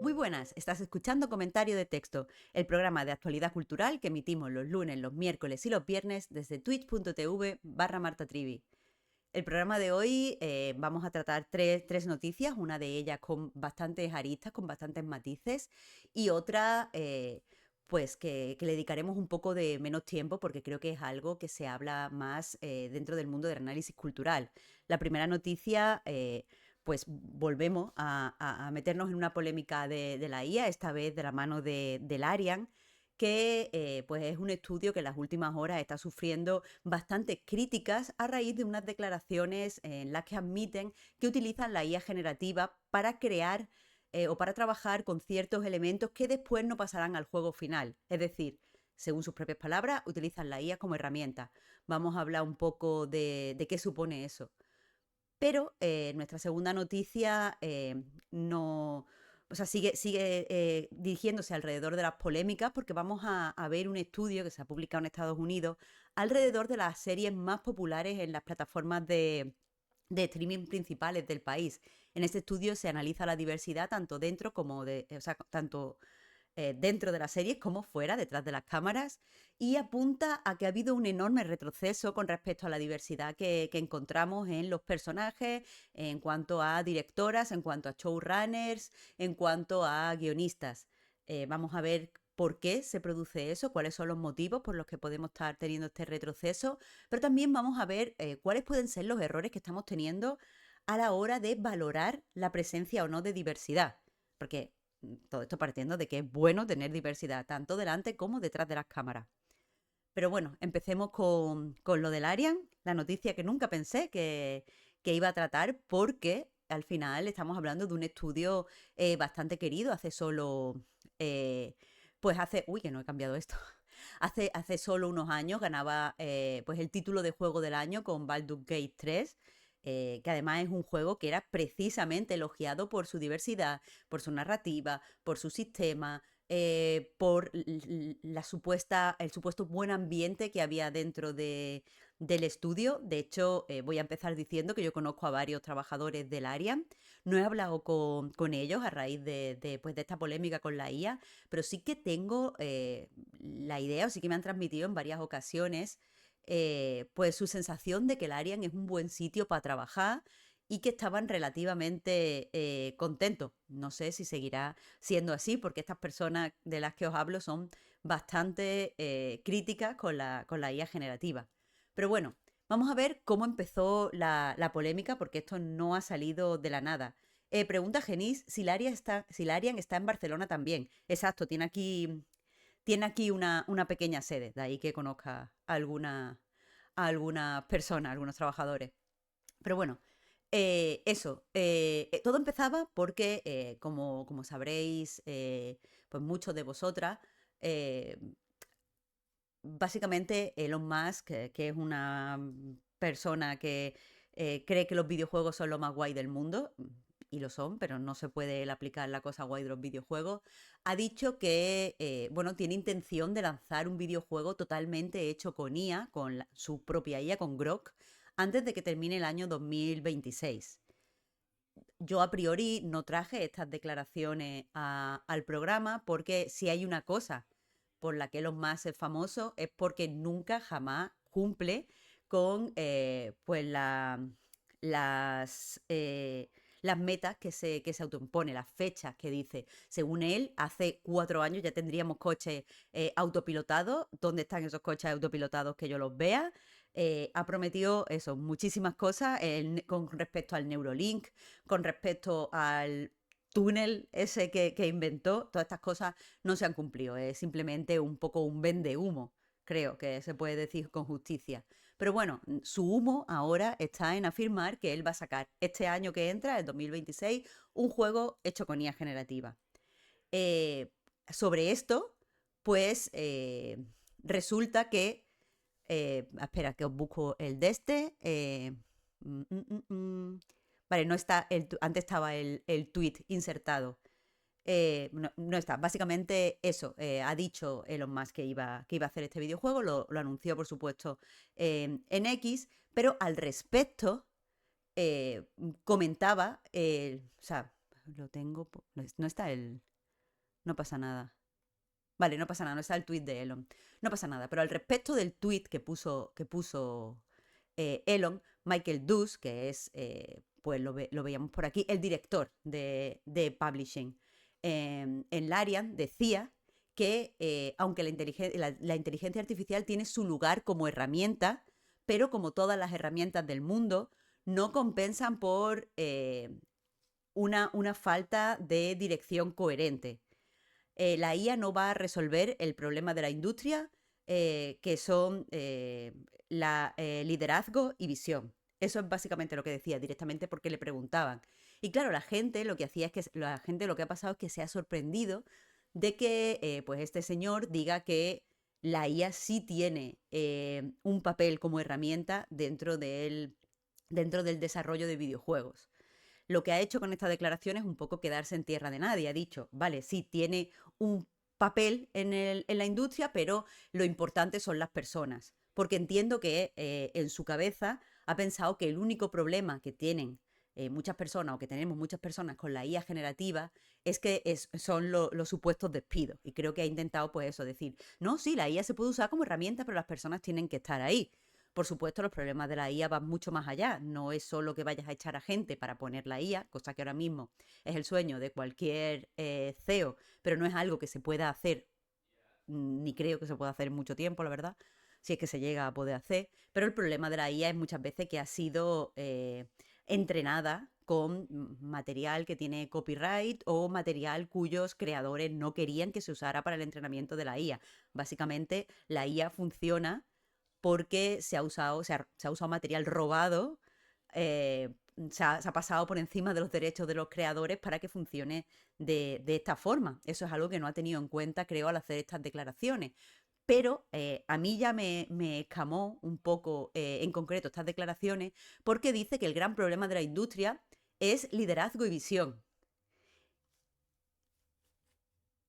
Muy buenas, estás escuchando Comentario de Texto, el programa de actualidad cultural que emitimos los lunes, los miércoles y los viernes desde twitch.tv/martatrivi. El programa de hoy vamos a tratar tres noticias, una de ellas con bastantes aristas, con bastantes matices, y otra pues que le dedicaremos un poco de menos tiempo porque creo que es algo que se habla más dentro del mundo del análisis cultural. La primera noticia, pues volvemos a meternos en una polémica de la IA, esta vez de la mano del Arian, que pues es un estudio que en las últimas horas está sufriendo bastantes críticas a raíz de unas declaraciones en las que admiten que utilizan la IA generativa para crear o para trabajar con ciertos elementos que después no pasarán al juego final. Es decir, según sus propias palabras, utilizan la IA como herramienta. Vamos a hablar un poco de qué supone eso. Pero nuestra segunda noticia no, o sea, sigue dirigiéndose alrededor de las polémicas porque vamos a ver un estudio que se ha publicado en Estados Unidos alrededor de las series más populares en las plataformas de streaming principales del país. En este estudio se analiza la diversidad tanto dentro como o sea, tanto dentro de las series como fuera, detrás de las cámaras, y apunta a que ha habido un enorme retroceso con respecto a la diversidad que encontramos en los personajes, en cuanto a directoras, en cuanto a showrunners, en cuanto a guionistas. Vamos a ver por qué se produce eso, cuáles son los motivos por los que podemos estar teniendo este retroceso, pero también vamos a ver cuáles pueden ser los errores que estamos teniendo a la hora de valorar la presencia o no de diversidad. Porque todo esto partiendo de que es bueno tener diversidad, tanto delante como detrás de las cámaras. Pero bueno, empecemos con lo del Arian, la noticia que nunca pensé que iba a tratar, porque al final estamos hablando de un estudio bastante querido, hace solo, pues hace, uy, que no he cambiado esto, hace solo unos años ganaba pues el título de juego del año con Baldur's Gate 3, que además es un juego que era precisamente elogiado por su diversidad, por su narrativa, por su sistema, por el supuesto buen ambiente que había dentro del estudio. De hecho, voy a empezar diciendo que yo conozco a varios trabajadores del área. No he hablado con ellos a raíz pues, de esta polémica con la IA, pero sí que tengo la idea, o sí que me han transmitido en varias ocasiones, pues su sensación de que el Arian es un buen sitio para trabajar y que estaban relativamente contentos. No sé si seguirá siendo así, porque estas personas de las que os hablo son bastante críticas con la IA generativa. Pero bueno, vamos a ver cómo empezó la polémica, porque esto no ha salido de la nada. Pregunta Genís si la Arian está en Barcelona también. Exacto, tiene aquí una pequeña sede, de ahí que conozca a algunas personas, a algunos trabajadores. Pero bueno, todo empezaba porque, como sabréis, pues muchos de vosotras, eh, básicamente Elon Musk, que es una persona que cree que los videojuegos son lo más guay del mundo, y lo son, pero no se puede aplicar la cosa guay de los videojuegos, ha dicho que, bueno, tiene intención de lanzar un videojuego totalmente hecho con IA, con su propia IA, con Grok, antes de que termine el año 2026. Yo a priori no traje estas declaraciones al programa porque si hay una cosa por la que Elon Musk es famoso es porque nunca jamás cumple con pues las, las metas que se autoimpone, las fechas que dice. Según él, hace 4 años ya tendríamos coches autopilotados. ¿Dónde están esos coches autopilotados que yo los vea? Ha prometido eso, muchísimas cosas con respecto al Neurolink, con respecto al túnel ese que inventó. Todas estas cosas no se han cumplido, es simplemente un poco un vende humo, creo que se puede decir con justicia. Pero bueno, su humo ahora está en afirmar que él va a sacar este año que entra, el 2026, un juego hecho con IA generativa. Sobre esto, pues resulta que espera, que os busco el de este. Mm, mm, mm, mm. Vale, no está antes estaba el tweet insertado. No está. Básicamente eso, ha dicho Elon Musk que iba a hacer este videojuego, lo anunció por supuesto en X, pero al respecto comentaba, o sea, lo tengo, no está el... no pasa nada. Vale, no pasa nada, no está el tuit de Elon. No pasa nada, pero al respecto del tuit que puso Elon, Michael Deuce, que es, pues lo veíamos por aquí, el director de Publishing en Larian, decía que aunque la inteligencia artificial tiene su lugar como herramienta, pero como todas las herramientas del mundo, no compensan por una falta de dirección coherente. La IA no va a resolver el problema de la industria, que son liderazgo y visión. Eso es básicamente lo que decía, directamente porque le preguntaban. Y claro, la gente lo que hacía es que la gente lo que ha pasado es que se ha sorprendido de que pues este señor diga que la IA sí tiene un papel como herramienta dentro del desarrollo de videojuegos. Lo que ha hecho con esta declaración es un poco quedarse en tierra de nadie. Ha dicho, vale, sí, tiene un papel en la industria, pero lo importante son las personas. Porque entiendo que en su cabeza ha pensado que el único problema que tienen muchas personas o que tenemos muchas personas con la IA generativa es que son los supuestos despidos. Y creo que ha intentado pues eso, decir, no, sí, la IA se puede usar como herramienta, pero las personas tienen que estar ahí. Por supuesto, los problemas de la IA van mucho más allá. No es solo que vayas a echar a gente para poner la IA, cosa que ahora mismo es el sueño de cualquier CEO, pero no es algo que se pueda hacer, ni creo que se pueda hacer en mucho tiempo, la verdad, si es que se llega a poder hacer. Pero el problema de la IA es muchas veces que ha sido entrenada con material que tiene copyright o material cuyos creadores no querían que se usara para el entrenamiento de la IA. Básicamente, la IA funciona porque se ha usado material robado, eh, se ha pasado por encima de los derechos de los creadores para que funcione de esta forma. Eso es algo que no ha tenido en cuenta, creo, al hacer estas declaraciones. Pero a mí ya me escamó un poco, en concreto, estas declaraciones, porque dice que el gran problema de la industria es liderazgo y visión.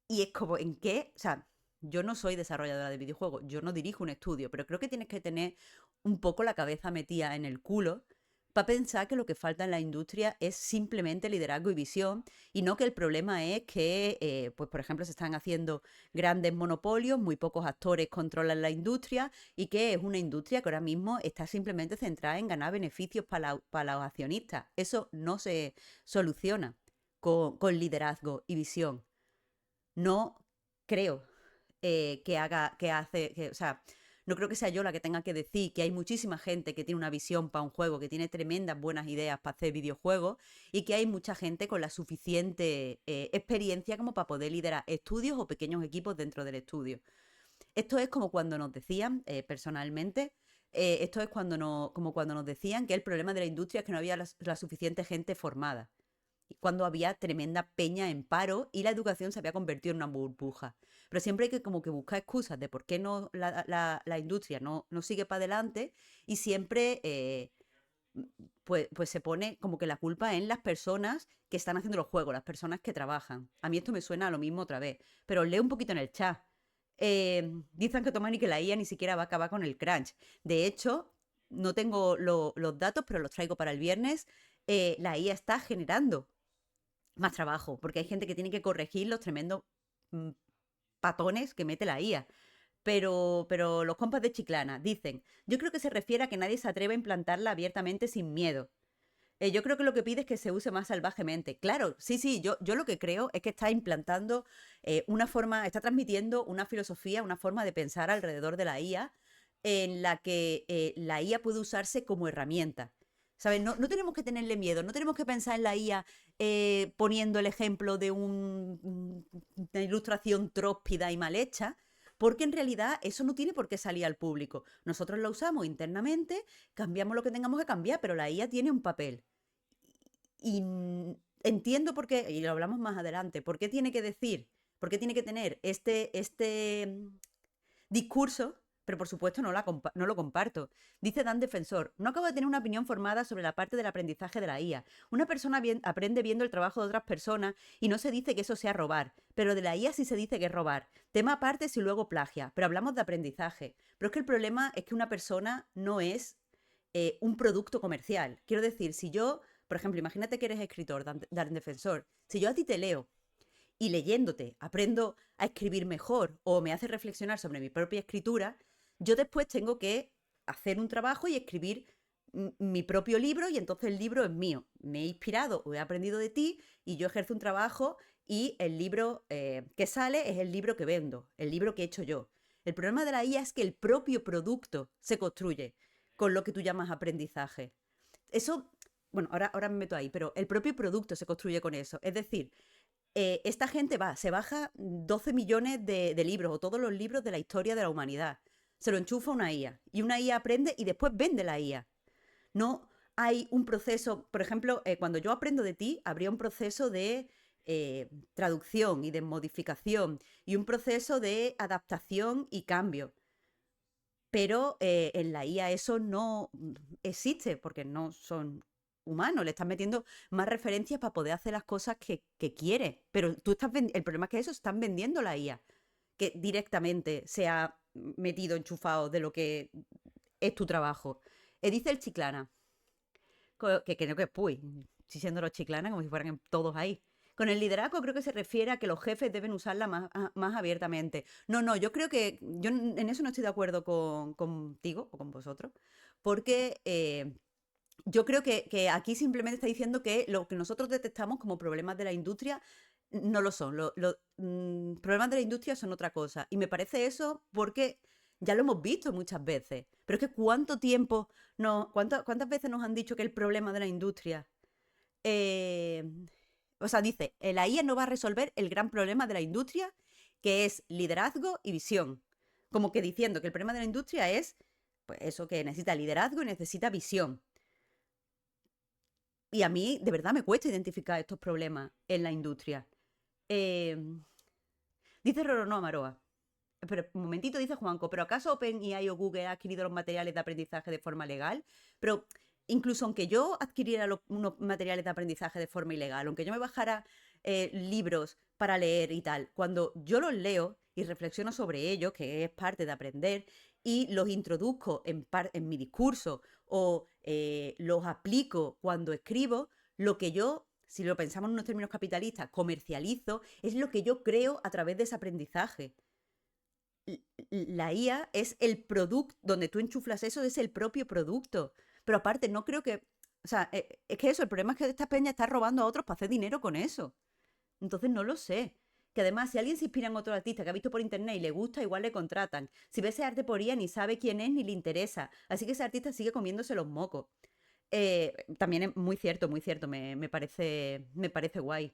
Y es como, ¿en qué? O sea, yo no soy desarrolladora de videojuegos, yo no dirijo un estudio, pero creo que tienes que tener un poco la cabeza metida en el culo para pensar que lo que falta en la industria es simplemente liderazgo y visión, y no que el problema es que, pues por ejemplo, se están haciendo grandes monopolios, muy pocos actores controlan la industria y que es una industria que ahora mismo está simplemente centrada en ganar beneficios para los accionistas. Eso no se soluciona con liderazgo y visión. No creo o sea, no creo que sea yo la que tenga que decir que hay muchísima gente que tiene una visión para un juego, que tiene tremendas buenas ideas para hacer videojuegos y que hay mucha gente con la suficiente experiencia como para poder liderar estudios o pequeños equipos dentro del estudio. Esto es como cuando nos decían, personalmente, esto es como cuando nos decían que el problema de la industria es que no había la suficiente gente formada cuando había tremenda peña en paro y la educación se había convertido en una burbuja. Pero siempre hay que como que buscar excusas de por qué no la industria no sigue para adelante y siempre pues se pone como que la culpa en las personas que están haciendo los juegos, las personas que trabajan. A mí esto me suena a lo mismo otra vez, pero leo un poquito en el chat. Dicen que Tomani que la IA ni siquiera va a acabar con el crunch. De hecho, no tengo los datos, pero los traigo para el viernes. La IA está generando más trabajo, porque hay gente que tiene que corregir los tremendos mm, patones que mete la IA. Pero los compas de Chiclana dicen, yo creo que se refiere a que nadie se atreve a implantarla abiertamente sin miedo. Yo creo que lo que pide es que se use más salvajemente. Claro, sí, sí, yo lo que creo es que está implantando una forma, está transmitiendo una filosofía, una forma de pensar alrededor de la IA en la que la IA puede usarse como herramienta. ¿Sabes? No tenemos que tenerle miedo, no tenemos que pensar en la IA poniendo el ejemplo de una ilustración tróspida y mal hecha, porque en realidad eso no tiene por qué salir al público. Nosotros lo usamos internamente, cambiamos lo que tengamos que cambiar, pero la IA tiene un papel. Y entiendo por qué, y lo hablamos más adelante, por qué tiene que decir, por qué tiene que tener este discurso, pero por supuesto no lo comparto. Dice Dan Defensor, no acabo de tener una opinión formada sobre la parte del aprendizaje de la IA. Una persona aprende viendo el trabajo de otras personas y no se dice que eso sea robar, pero de la IA sí se dice que es robar. Tema aparte si luego plagia, pero hablamos de aprendizaje. Pero es que el problema es que una persona no es un producto comercial. Quiero decir, si yo, por ejemplo, imagínate que eres escritor, Dan Defensor, si yo a ti te leo y leyéndote aprendo a escribir mejor o me hace reflexionar sobre mi propia escritura, yo después tengo que hacer un trabajo y escribir mi propio libro y entonces el libro es mío. Me he inspirado o he aprendido de ti y yo ejerzo un trabajo y el libro que sale es el libro que vendo, el libro que he hecho yo. El problema de la IA es que el propio producto se construye con lo que tú llamas aprendizaje. Eso, bueno, ahora me meto ahí, pero el propio producto se construye con eso. Es decir, esta gente se baja 12 millones de libros o todos los libros de la historia de la humanidad. Se lo enchufa una IA y una IA aprende y después vende la IA. No hay un proceso, por ejemplo, cuando yo aprendo de ti, habría un proceso de traducción y de modificación y un proceso de adaptación y cambio. Pero en la IA eso no existe porque no son humanos. Le estás metiendo más referencias para poder hacer las cosas que quiere. Pero el problema es que eso están vendiendo la IA, que directamente se ha metido, enchufado de lo que es tu trabajo. Dice el Chiclana, que creo que es Puy, si siendo los Chiclana como si fueran todos ahí. Con el liderazgo creo que se refiere a que los jefes deben usarla más abiertamente. No, yo creo que yo en eso no estoy de acuerdo contigo o con vosotros, porque yo creo que aquí simplemente está diciendo que lo que nosotros detectamos como problemas de la industria no lo son. Los problemas de la industria son otra cosa. Y me parece eso porque ya lo hemos visto muchas veces. Pero es que ¿cuánto tiempo, no, cuántas veces nos han dicho que el problema de la industria eh, o sea, dice, la IA no va a resolver el gran problema de la industria, que es liderazgo y visión. Como que diciendo que el problema de la industria es, pues eso, que necesita liderazgo y necesita visión. Y a mí, de verdad, me cuesta identificar estos problemas en la industria. Eh, dice Rorono Amaroa. Pero un momentito, dice Juanco, ¿pero acaso OpenAI o Google ha adquirido los materiales de aprendizaje de forma legal? Pero incluso aunque yo adquiriera unos materiales de aprendizaje de forma ilegal, aunque yo me bajara libros para leer y tal, cuando yo los leo y reflexiono sobre ellos, que es parte de aprender, y los introduzco en mi discurso o los aplico cuando escribo, lo que yo, si lo pensamos en unos términos capitalistas, comercializo, es lo que yo creo a través de ese aprendizaje. La IA es el producto, donde tú enchuflas eso, es el propio producto. Pero aparte, no creo que, o sea, es que eso, el problema es que esta peña está robando a otros para hacer dinero con eso. Entonces no lo sé. Que además, si alguien se inspira en otro artista que ha visto por internet y le gusta, igual le contratan. Si ve ese arte por IA, ni sabe quién es ni le interesa. Así que ese artista sigue comiéndose los mocos. También es muy cierto, me parece guay.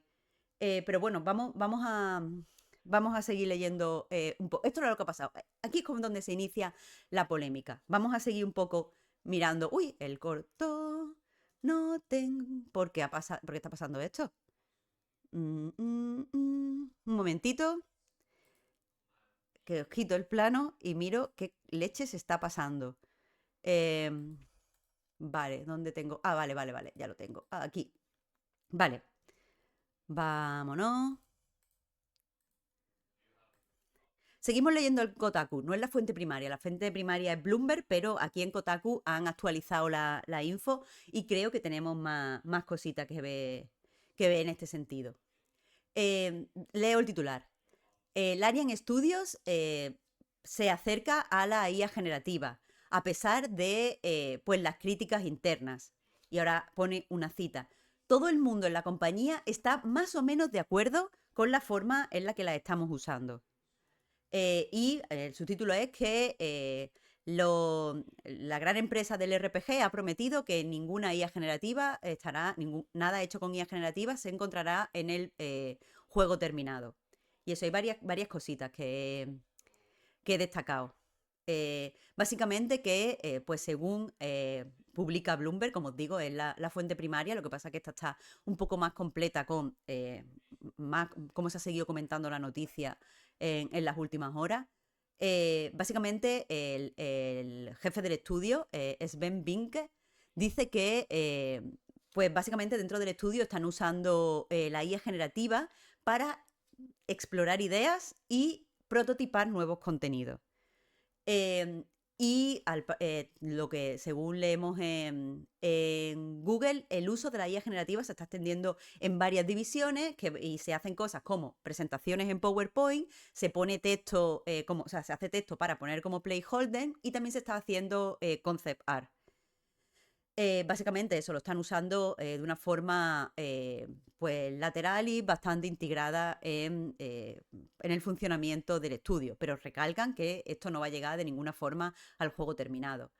Pero bueno, vamos a seguir leyendo un poco. Esto es lo que ha pasado. Aquí es como donde se inicia la polémica. Vamos a seguir un poco mirando. Uy, el corto. No tengo. ¿Por qué está pasando esto? Un momentito. Que os quito el plano y miro qué leche se está pasando. Em, vale, ¿dónde tengo? Ah, vale, ya lo tengo. Aquí. Vale, vámonos. Seguimos leyendo el Kotaku, no es la fuente primaria, la fuente primaria es Bloomberg, pero aquí en Kotaku han actualizado la info y creo que tenemos más cositas que ver en este sentido. Leo el titular. Larian Studios se acerca a la IA generativa, a pesar de pues las críticas internas. Y ahora pone una cita. Todo el mundo en la compañía está más o menos de acuerdo con la forma en la que la estamos usando. Y el subtítulo es que la gran empresa del RPG ha prometido que ninguna IA generativa nada hecho con IA generativa se encontrará en el juego terminado. Y eso, hay varias cositas que he destacado. Básicamente que, pues según publica Bloomberg, como os digo, es la fuente primaria, lo que pasa es que esta está un poco más completa con más cómo se ha seguido comentando la noticia en las últimas horas. Básicamente el jefe del estudio, Sven Vinke, dice que pues básicamente dentro del estudio están usando la IA generativa para explorar ideas y prototipar nuevos contenidos. Eh, Y lo que según leemos en Google, el uso de la IA generativa se está extendiendo en varias divisiones y se hacen cosas como presentaciones en PowerPoint, se pone texto, o sea, se hace texto para poner como placeholder y también se está haciendo concept art. Básicamente eso, lo están usando de una forma pues lateral y bastante integrada en el funcionamiento del estudio, pero recalcan que esto no va a llegar de ninguna forma al juego terminado.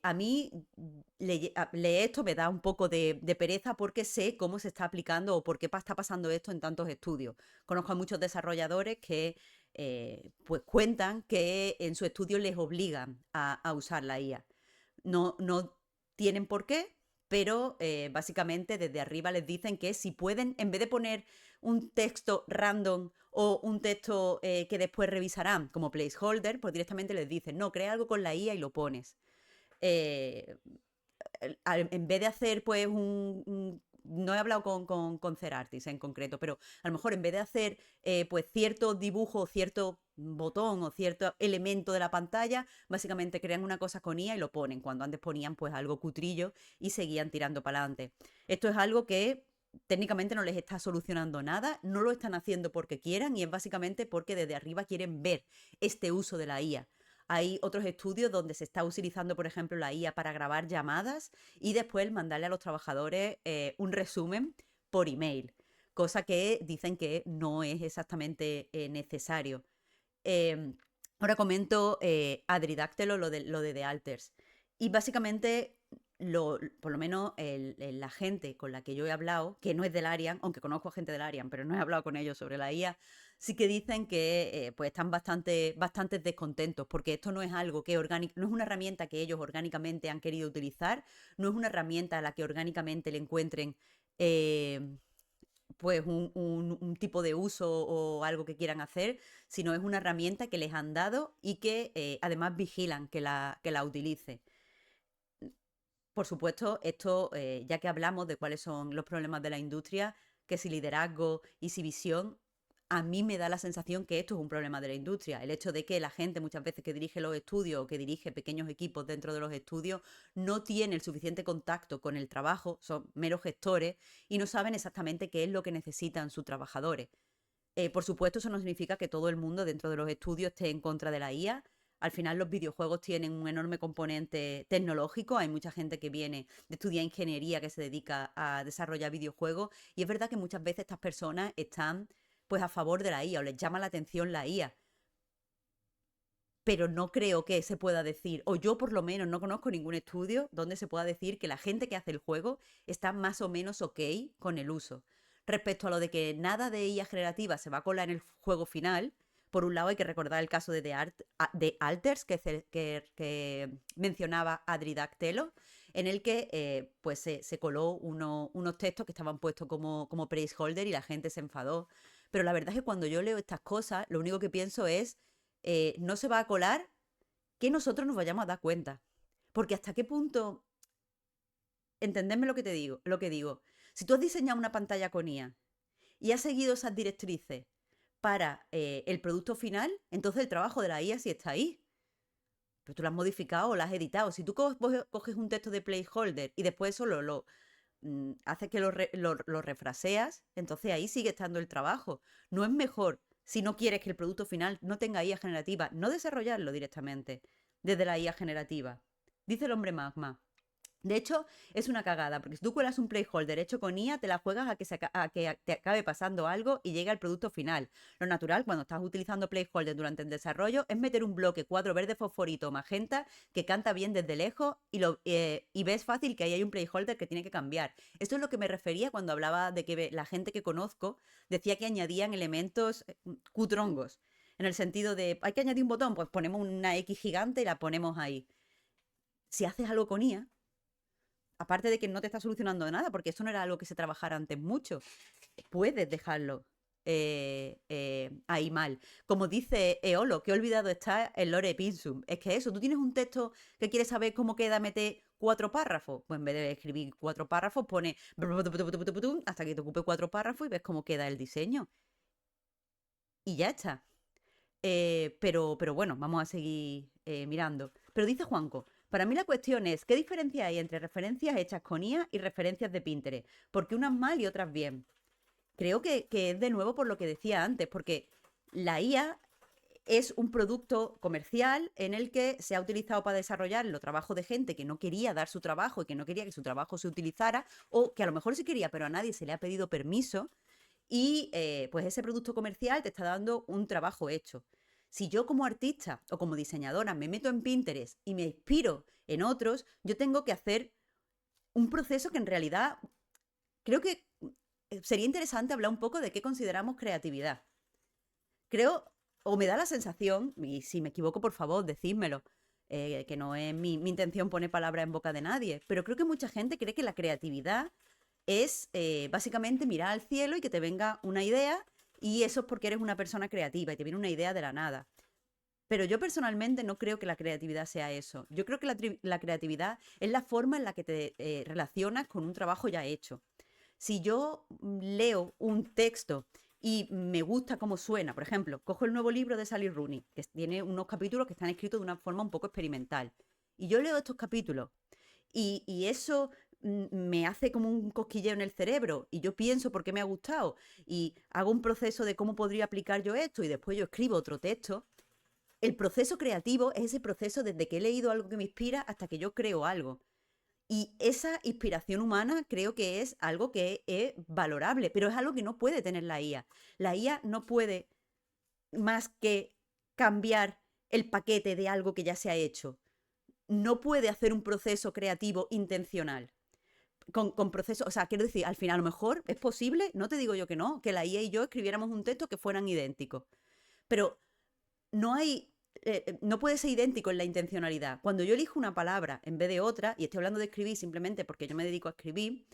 A mí leer esto me da un poco de pereza porque sé cómo se está aplicando o por qué está pasando esto en tantos estudios. Conozco a muchos desarrolladores que pues cuentan que en su estudio les obligan a usar la IA. No tienen por qué, pero básicamente desde arriba les dicen que si pueden, en vez de poner un texto random o un texto que después revisarán como placeholder, pues directamente les dicen, no, crea algo con la IA y lo pones. Eh, en vez de hacer pues no he hablado con Cerartis en concreto, pero a lo mejor en vez de hacer pues cierto dibujo, cierto botón o cierto elemento de la pantalla, básicamente crean una cosa con IA y lo ponen, cuando antes ponían pues algo cutrillo y seguían tirando para adelante. Esto es algo que técnicamente no les está solucionando nada, no lo están haciendo porque quieran y es básicamente porque desde arriba quieren ver este uso de la IA. Hay otros estudios donde se está utilizando, por ejemplo, la IA para grabar llamadas y después mandarle a los trabajadores un resumen por email, cosa que dicen que no es exactamente necesario. Eh, Ahora comento Adridáctelo, lo de The Alters. Y básicamente, por lo menos la gente con la que yo he hablado, que no es del Arian, aunque conozco a gente del Arian, pero no he hablado con ellos sobre la IA, sí que dicen que pues están bastante descontentos, porque esto no es algo que no es una herramienta que ellos orgánicamente han querido utilizar, no es una herramienta a la que orgánicamente le encuentren eh, pues un tipo de uso o algo que quieran hacer, sino es una herramienta que les han dado y que además vigilan que la utilice. Por supuesto, esto, ya que hablamos de cuáles son los problemas de la industria, que si liderazgo y si visión, a mí me da la sensación que esto es un problema de la industria. El hecho de que la gente muchas veces que dirige los estudios o que dirige pequeños equipos dentro de los estudios no tiene el suficiente contacto con el trabajo, son meros gestores y no saben exactamente qué es lo que necesitan sus trabajadores. Por supuesto, eso no significa que todo el mundo dentro de los estudios esté en contra de la IA. Al final los videojuegos tienen un enorme componente tecnológico. Hay mucha gente que viene de estudiar ingeniería que se dedica a desarrollar videojuegos. Y es verdad que muchas veces estas personas están pues a favor de la IA o les llama la atención la IA. Pero no creo que se pueda decir, o yo por lo menos no conozco ningún estudio donde se pueda decir que la gente que hace el juego está más o menos ok con el uso. Respecto a lo de que nada de IA generativa se va a colar en el juego final, por un lado hay que recordar el caso de Alters que mencionaba Adri Dactelo, en el que pues se coló unos textos que estaban puestos como placeholder y la gente se enfadó. Pero la verdad es que cuando yo leo estas cosas, lo único que pienso es, no se va a colar que nosotros nos vayamos a dar cuenta. Porque hasta qué punto, entendedme lo que digo. Si tú has diseñado una pantalla con IA y has seguido esas directrices para el producto final, entonces el trabajo de la IA sí está ahí. Pero tú lo has modificado o lo has editado. Si tú coges un texto de placeholder y después eso haces que lo refraseas, entonces ahí sigue estando el trabajo. No es mejor, si no quieres que el producto final no tenga IA generativa, no desarrollarlo directamente desde la IA generativa. Dice el hombre magma. De hecho, es una cagada, porque si tú cuelas un placeholder hecho con IA, te la juegas a que te acabe pasando algo y llegue al producto final. Lo natural, cuando estás utilizando placeholder durante el desarrollo, es meter un bloque cuadro verde fosforito o magenta que canta bien desde lejos y ves fácil que ahí hay un placeholder que tiene que cambiar. Esto es lo que me refería cuando hablaba de que la gente que conozco decía que añadían elementos cutrongos. En el sentido de, hay que añadir un botón, pues ponemos una X gigante y la ponemos ahí. Si haces algo con IA, aparte de que no te está solucionando nada, porque eso no era algo que se trabajara antes mucho, puedes dejarlo ahí mal. Como dice Eolo, que he olvidado está el lore ipsum. Es que eso, tú tienes un texto que quieres saber cómo queda, mete 4 párrafos. Pues en vez de escribir 4 párrafos, pone hasta que te ocupe 4 párrafos y ves cómo queda el diseño. Y ya está. pero bueno, vamos a seguir mirando. Pero dice Juanco, para mí la cuestión es, ¿qué diferencia hay entre referencias hechas con IA y referencias de Pinterest? Porque unas mal y otras bien. Creo que es de nuevo por lo que decía antes, porque la IA es un producto comercial en el que se ha utilizado para desarrollar los trabajos de gente que no quería dar su trabajo y que no quería que su trabajo se utilizara, o que a lo mejor sí quería, pero a nadie se le ha pedido permiso, y pues ese producto comercial te está dando un trabajo hecho. Si yo como artista o como diseñadora me meto en Pinterest y me inspiro en otros, yo tengo que hacer un proceso que en realidad creo que sería interesante hablar un poco de qué consideramos creatividad. Creo, o me da la sensación, y si me equivoco, por favor, decídmelo, que no es mi intención poner palabras en boca de nadie, pero creo que mucha gente cree que la creatividad es básicamente mirar al cielo y que te venga una idea, y eso es porque eres una persona creativa y te viene una idea de la nada. Pero yo personalmente no creo que la creatividad sea eso. Yo creo que la creatividad es la forma en la que te relacionas con un trabajo ya hecho. Si yo leo un texto y me gusta cómo suena, por ejemplo, cojo el nuevo libro de Sally Rooney, que tiene unos capítulos que están escritos de una forma un poco experimental, y yo leo estos capítulos y eso me hace como un cosquilleo en el cerebro y yo pienso por qué me ha gustado y hago un proceso de cómo podría aplicar yo esto y después yo escribo otro texto. El proceso creativo es ese proceso desde que he leído algo que me inspira hasta que yo creo algo. Y esa inspiración humana creo que es algo que es valorable, pero es algo que no puede tener la IA. La IA no puede más que cambiar el paquete de algo que ya se ha hecho. No puede hacer un proceso creativo intencional. Con proceso, o sea, quiero decir, al final a lo mejor es posible, no te digo yo que no, que la IA y yo escribiéramos un texto que fueran idénticos. Pero no hay, no puede ser idéntico en la intencionalidad. Cuando yo elijo una palabra en vez de otra, y estoy hablando de escribir simplemente porque yo me dedico a escribir,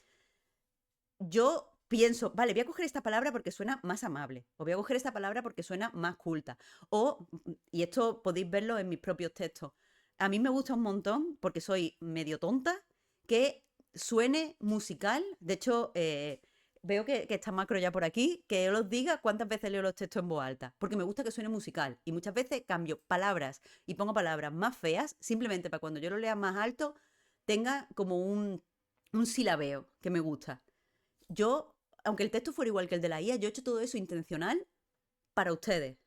yo pienso, vale, voy a coger esta palabra porque suena más amable, o voy a coger esta palabra porque suena más culta, o, y esto podéis verlo en mis propios textos, a mí me gusta un montón, porque soy medio tonta, que suene musical. De hecho, veo que está Macro ya por aquí, que os diga cuántas veces leo los textos en voz alta, porque me gusta que suene musical, y muchas veces cambio palabras y pongo palabras más feas, simplemente para cuando yo lo lea más alto, tenga como un silabeo que me gusta. Yo, aunque el texto fuera igual que el de la IA, yo he hecho todo eso intencional para ustedes.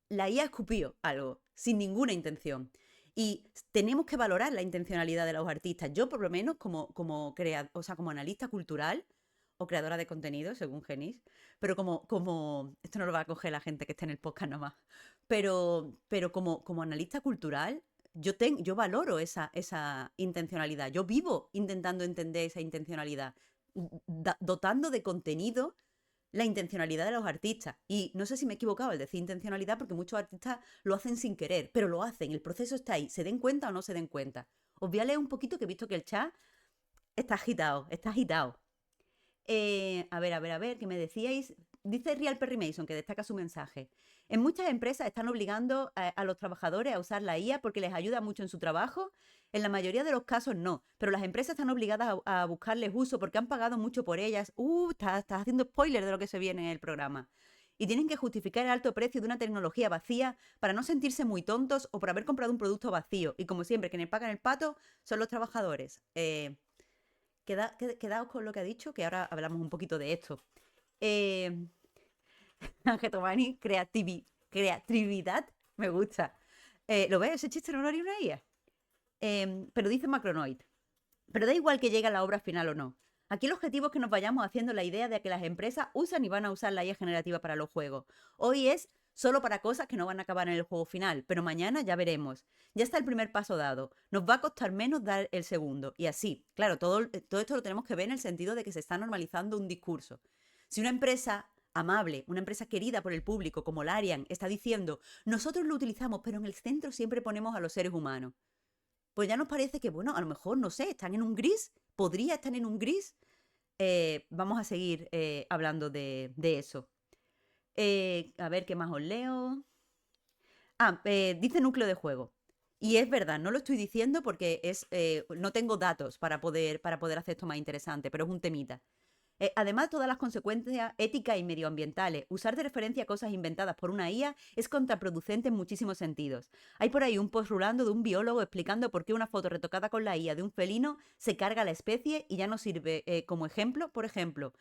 La IA escupió algo, sin ninguna intención. Y tenemos que valorar la intencionalidad de los artistas. Yo, por lo menos, o sea, como analista cultural o creadora de contenido, según Genis, pero esto no lo va a coger la gente que esté en el podcast nomás, pero como analista cultural, yo valoro esa intencionalidad. Yo vivo intentando entender esa intencionalidad, dotando de contenido la intencionalidad de los artistas. Y no sé si me he equivocado al decir intencionalidad porque muchos artistas lo hacen sin querer, pero lo hacen, el proceso está ahí, se den cuenta o no se den cuenta. Os voy a leer un poquito que he visto que el chat está agitado, está agitado. A ver, ¿qué me decíais? Dice Real Perry Mason, que destaca su mensaje. En muchas empresas están obligando a los trabajadores a usar la IA porque les ayuda mucho en su trabajo. En la mayoría de los casos no, pero las empresas están obligadas a buscarles uso porque han pagado mucho por ellas. Estás haciendo spoiler de lo que se viene en el programa. Y tienen que justificar el alto precio de una tecnología vacía para no sentirse muy tontos o por haber comprado un producto vacío. Y como siempre, quienes pagan el pato son los trabajadores. Quedaos con lo que ha dicho, que ahora hablamos un poquito de esto. Eh, Ángel Tomani, creatividad, me gusta. ¿Lo ves? Ese chiste no lo haría una IA. Pero dice Macronoid. Pero da igual que llegue a la obra final o no. Aquí el objetivo es que nos vayamos haciendo la idea de que las empresas usan y van a usar la IA generativa para los juegos. Hoy es solo para cosas que no van a acabar en el juego final, pero mañana ya veremos. Ya está el primer paso dado. Nos va a costar menos dar el segundo. Y así, claro, todo esto lo tenemos que ver en el sentido de que se está normalizando un discurso. Si una empresa amable, una empresa querida por el público, como Larian, está diciendo, nosotros lo utilizamos, pero en el centro siempre ponemos a los seres humanos, pues ya nos parece que, bueno, a lo mejor, no sé, están en un gris, podría estar en un gris. Vamos a seguir hablando de eso. A ver qué más os leo. Dice núcleo de juego. Y es verdad, no lo estoy diciendo porque no tengo datos para poder hacer esto más interesante, pero es un temita. Además, todas las consecuencias éticas y medioambientales. Usar de referencia cosas inventadas por una IA es contraproducente en muchísimos sentidos. Hay por ahí un post rulando de un biólogo explicando por qué una foto retocada con la IA de un felino se carga a la especie y ya no sirve como ejemplo. Por ejemplo,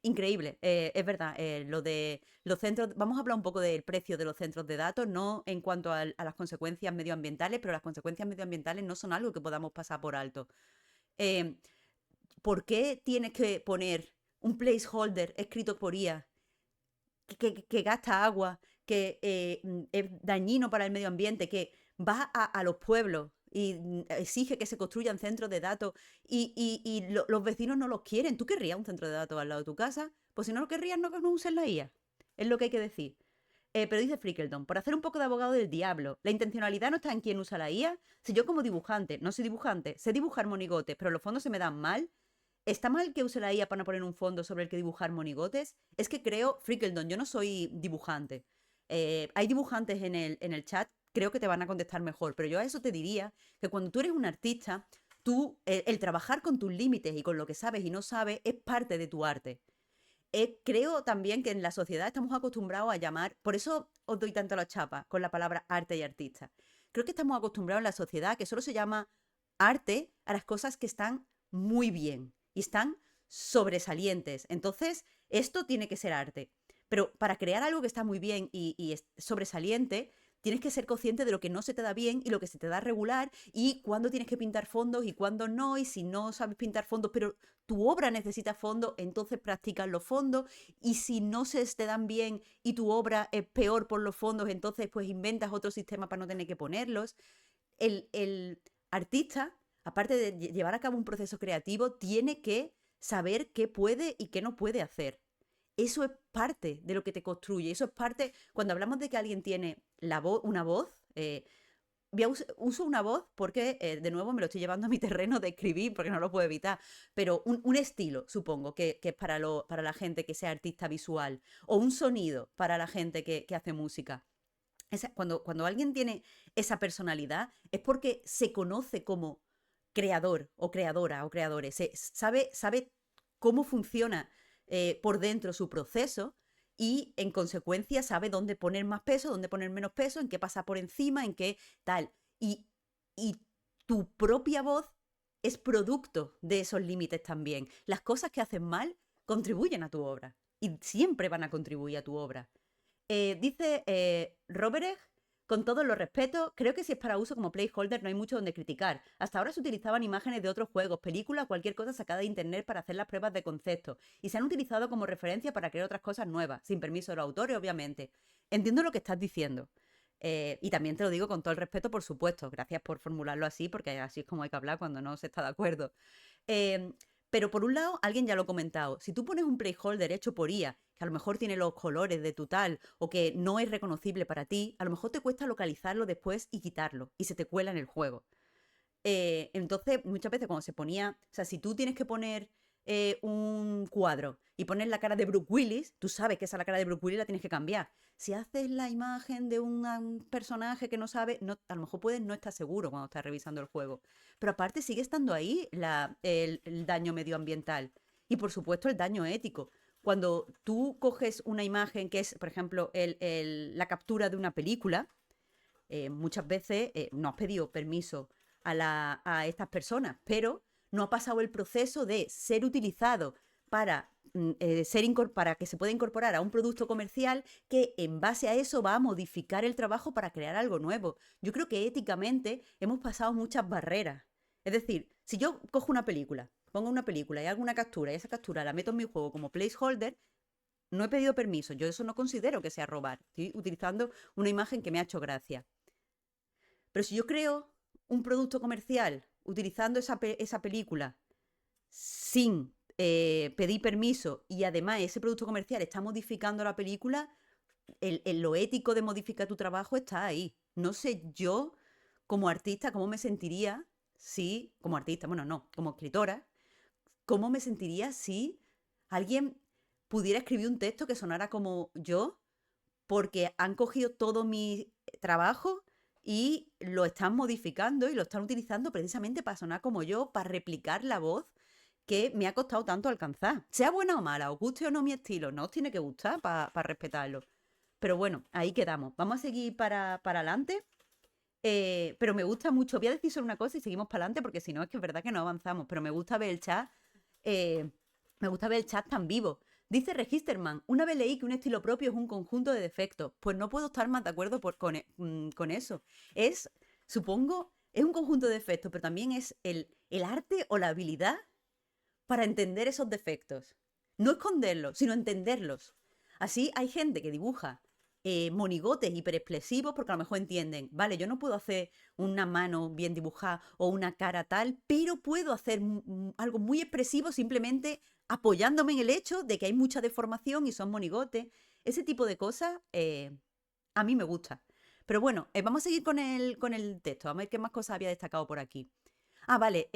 increíble, es verdad, lo de los centros, vamos a hablar un poco del precio de los centros de datos, no en cuanto a las consecuencias medioambientales, pero las consecuencias medioambientales no son algo que podamos pasar por alto. Eh, ¿Por qué tienes que poner un placeholder escrito por IA que gasta agua, que es dañino para el medio ambiente, que va a los pueblos y exige que se construyan centros de datos y los vecinos no los quieren? ¿Tú querrías un centro de datos al lado de tu casa? Pues si no lo querrías, no uses la IA. Es lo que hay que decir. Pero dice Frickeldon, por hacer un poco de abogado del diablo, la intencionalidad no está en quién usa la IA. Si yo como dibujante, no soy dibujante, sé dibujar monigotes, pero los fondos se me dan mal, ¿está mal que use la IA para poner un fondo sobre el que dibujar monigotes? Es que creo, Frickeldon, yo no soy dibujante. Hay dibujantes en el chat, creo que te van a contestar mejor, pero yo a eso te diría que cuando tú eres un artista, tú, el trabajar con tus límites y con lo que sabes y no sabes es parte de tu arte. Creo también que en la sociedad estamos acostumbrados a llamar, por eso os doy tanto la chapa con la palabra arte y artista. Creo que estamos acostumbrados en la sociedad que solo se llama arte a las cosas que están muy bien y están sobresalientes. Entonces, esto tiene que ser arte. Pero para crear algo que está muy bien y es sobresaliente, tienes que ser consciente de lo que no se te da bien y lo que se te da regular y cuándo tienes que pintar fondos y cuándo no, y si no sabes pintar fondos, pero tu obra necesita fondos, entonces practicas los fondos, y si no se te dan bien y tu obra es peor por los fondos, entonces pues inventas otro sistema para no tener que ponerlos. El artista, aparte de llevar a cabo un proceso creativo, tiene que saber qué puede y qué no puede hacer. Eso es parte de lo que te construye. Eso es parte, cuando hablamos de que alguien tiene una voz, uso una voz porque, de nuevo, me lo estoy llevando a mi terreno de escribir porque no lo puedo evitar, pero un estilo, supongo, que es para la gente que sea artista visual, o un sonido para la gente que hace música. Cuando alguien tiene esa personalidad es porque se conoce como creador o creadora o creadores, sabe cómo funciona por dentro su proceso y en consecuencia sabe dónde poner más peso, dónde poner menos peso, en qué pasa por encima, en qué tal. Y tu propia voz es producto de esos límites también. Las cosas que haces mal contribuyen a tu obra y siempre van a contribuir a tu obra. Dice Robereg, con todos los respetos, creo que si es para uso como placeholder no hay mucho donde criticar. Hasta ahora se utilizaban imágenes de otros juegos, películas, cualquier cosa sacada de internet para hacer las pruebas de concepto, y se han utilizado como referencia para crear otras cosas nuevas, sin permiso de los autores, obviamente. Entiendo lo que estás diciendo. Y también te lo digo con todo el respeto, por supuesto. Gracias por formularlo así, porque así es como hay que hablar cuando no se está de acuerdo. Eh, pero por un lado, alguien ya lo ha comentado, si tú pones un placeholder hecho por IA, que a lo mejor tiene los colores de tu tal, o que no es reconocible para ti, a lo mejor te cuesta localizarlo después y quitarlo, y se te cuela en el juego. Entonces, muchas veces cuando se ponía, o sea, si tú tienes que poner un cuadro y pones la cara de Brooke Willis, tú sabes que esa la cara de Brooke Willis la tienes que cambiar. Si haces la imagen de un personaje que no sabe, no, a lo mejor puedes no estar seguro cuando estás revisando el juego. Pero aparte sigue estando ahí el daño medioambiental y por supuesto el daño ético. Cuando tú coges una imagen que es, por ejemplo, la captura de una película, muchas veces no has pedido permiso a estas personas, pero no ha pasado el proceso de ser utilizado para, para que se pueda incorporar a un producto comercial que en base a eso va a modificar el trabajo para crear algo nuevo. Yo creo que éticamente hemos pasado muchas barreras. Es decir, si yo cojo una película, pongo una película y hago una captura y esa captura la meto en mi juego como placeholder, no he pedido permiso. Yo eso no considero que sea robar. Estoy utilizando una imagen que me ha hecho gracia. Pero si yo creo un producto comercial utilizando esa película sin pedir permiso y además ese producto comercial está modificando la película, lo ético de modificar tu trabajo está ahí. No sé yo, como artista, cómo me sentiría si, como artista, bueno, no, como escritora, cómo me sentiría si alguien pudiera escribir un texto que sonara como yo, porque han cogido todo mi trabajo y lo están modificando y lo están utilizando precisamente para sonar como yo, para replicar la voz que me ha costado tanto alcanzar. Sea buena o mala, os guste o no mi estilo, no os tiene que gustar para respetarlo. Pero bueno, ahí quedamos. Vamos a seguir para adelante. Pero me gusta mucho. Voy a decir solo una cosa y seguimos para adelante porque si no es que es verdad que no avanzamos. Pero me gusta ver el chat. Me gusta ver el chat tan vivo. Dice Registerman, una vez leí que un estilo propio es un conjunto de defectos. Pues no puedo estar más de acuerdo con eso. Supongo, es un conjunto de defectos, pero también es el arte o la habilidad para entender esos defectos. No esconderlos, sino entenderlos. Así hay gente que dibuja monigotes hiperexpresivos porque a lo mejor entienden, vale, yo no puedo hacer una mano bien dibujada o una cara tal, pero puedo hacer algo muy expresivo simplemente apoyándome en el hecho de que hay mucha deformación y son monigotes. Ese tipo de cosas a mí me gusta. Pero bueno, vamos a seguir con el texto, a ver qué más cosas había destacado por aquí. Ah, vale.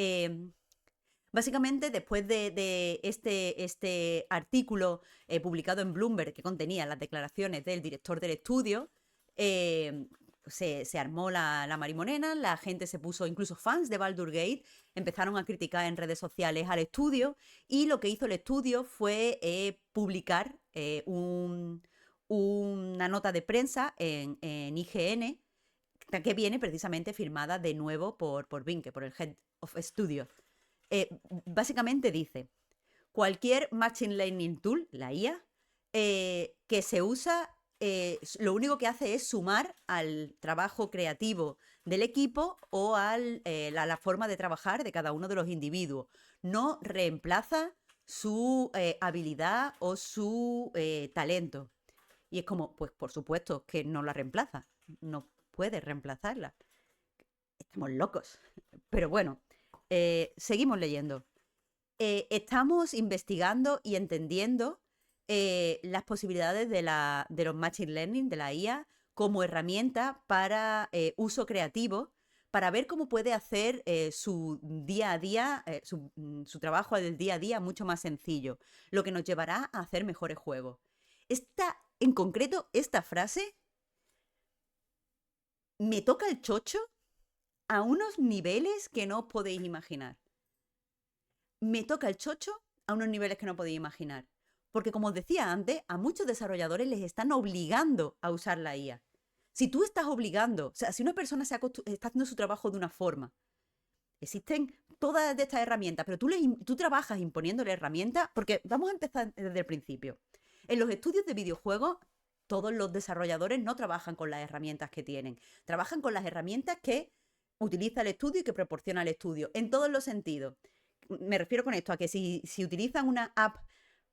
Básicamente, después de este artículo publicado en Bloomberg que contenía las declaraciones del director del estudio, se armó la marimonena, la gente se puso, incluso fans de Baldur's Gate, empezaron a criticar en redes sociales al estudio y lo que hizo el estudio fue publicar una nota de prensa en IGN que viene precisamente firmada de nuevo por Vinke, por el Head of Studio. Básicamente dice, cualquier Machine Learning Tool, la IA, que se usa, lo único que hace es sumar al trabajo creativo del equipo o a la forma de trabajar de cada uno de los individuos. No reemplaza su habilidad o su talento. Y es como, pues por supuesto que no la reemplaza, no puede reemplazarla. Estamos locos. Pero bueno, seguimos leyendo. Estamos investigando y entendiendo las posibilidades de los Machine Learning, de la IA, como herramienta para uso creativo, para ver cómo puede hacer su día a día, su trabajo del día a día mucho más sencillo, lo que nos llevará a hacer mejores juegos. En concreto, esta frase me toca el chocho a unos niveles que no os podéis imaginar. Me toca el chocho a unos niveles que no podéis imaginar. Porque como os decía antes, a muchos desarrolladores les están obligando a usar la IA. Si tú estás obligando, o sea, si una persona está haciendo su trabajo de una forma, existen todas estas herramientas, pero tú trabajas imponiéndole herramientas, porque vamos a empezar desde el principio. En los estudios de videojuegos, todos los desarrolladores no trabajan con las herramientas que tienen, trabajan con las herramientas que utiliza el estudio y que proporciona el estudio, en todos los sentidos. Me refiero con esto a que si utilizan una app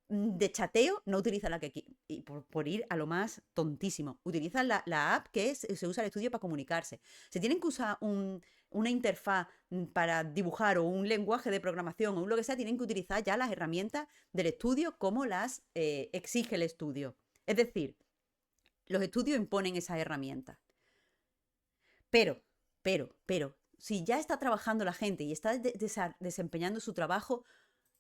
de chateo, no utilizan la que y por ir a lo más tontísimo, utilizan la app que se usa el estudio para comunicarse. Si tienen que usar una interfaz para dibujar o un lenguaje de programación o lo que sea, tienen que utilizar ya las herramientas del estudio como las exige el estudio. Es decir, los estudios imponen esas herramientas. Pero, si ya está trabajando la gente y está desempeñando su trabajo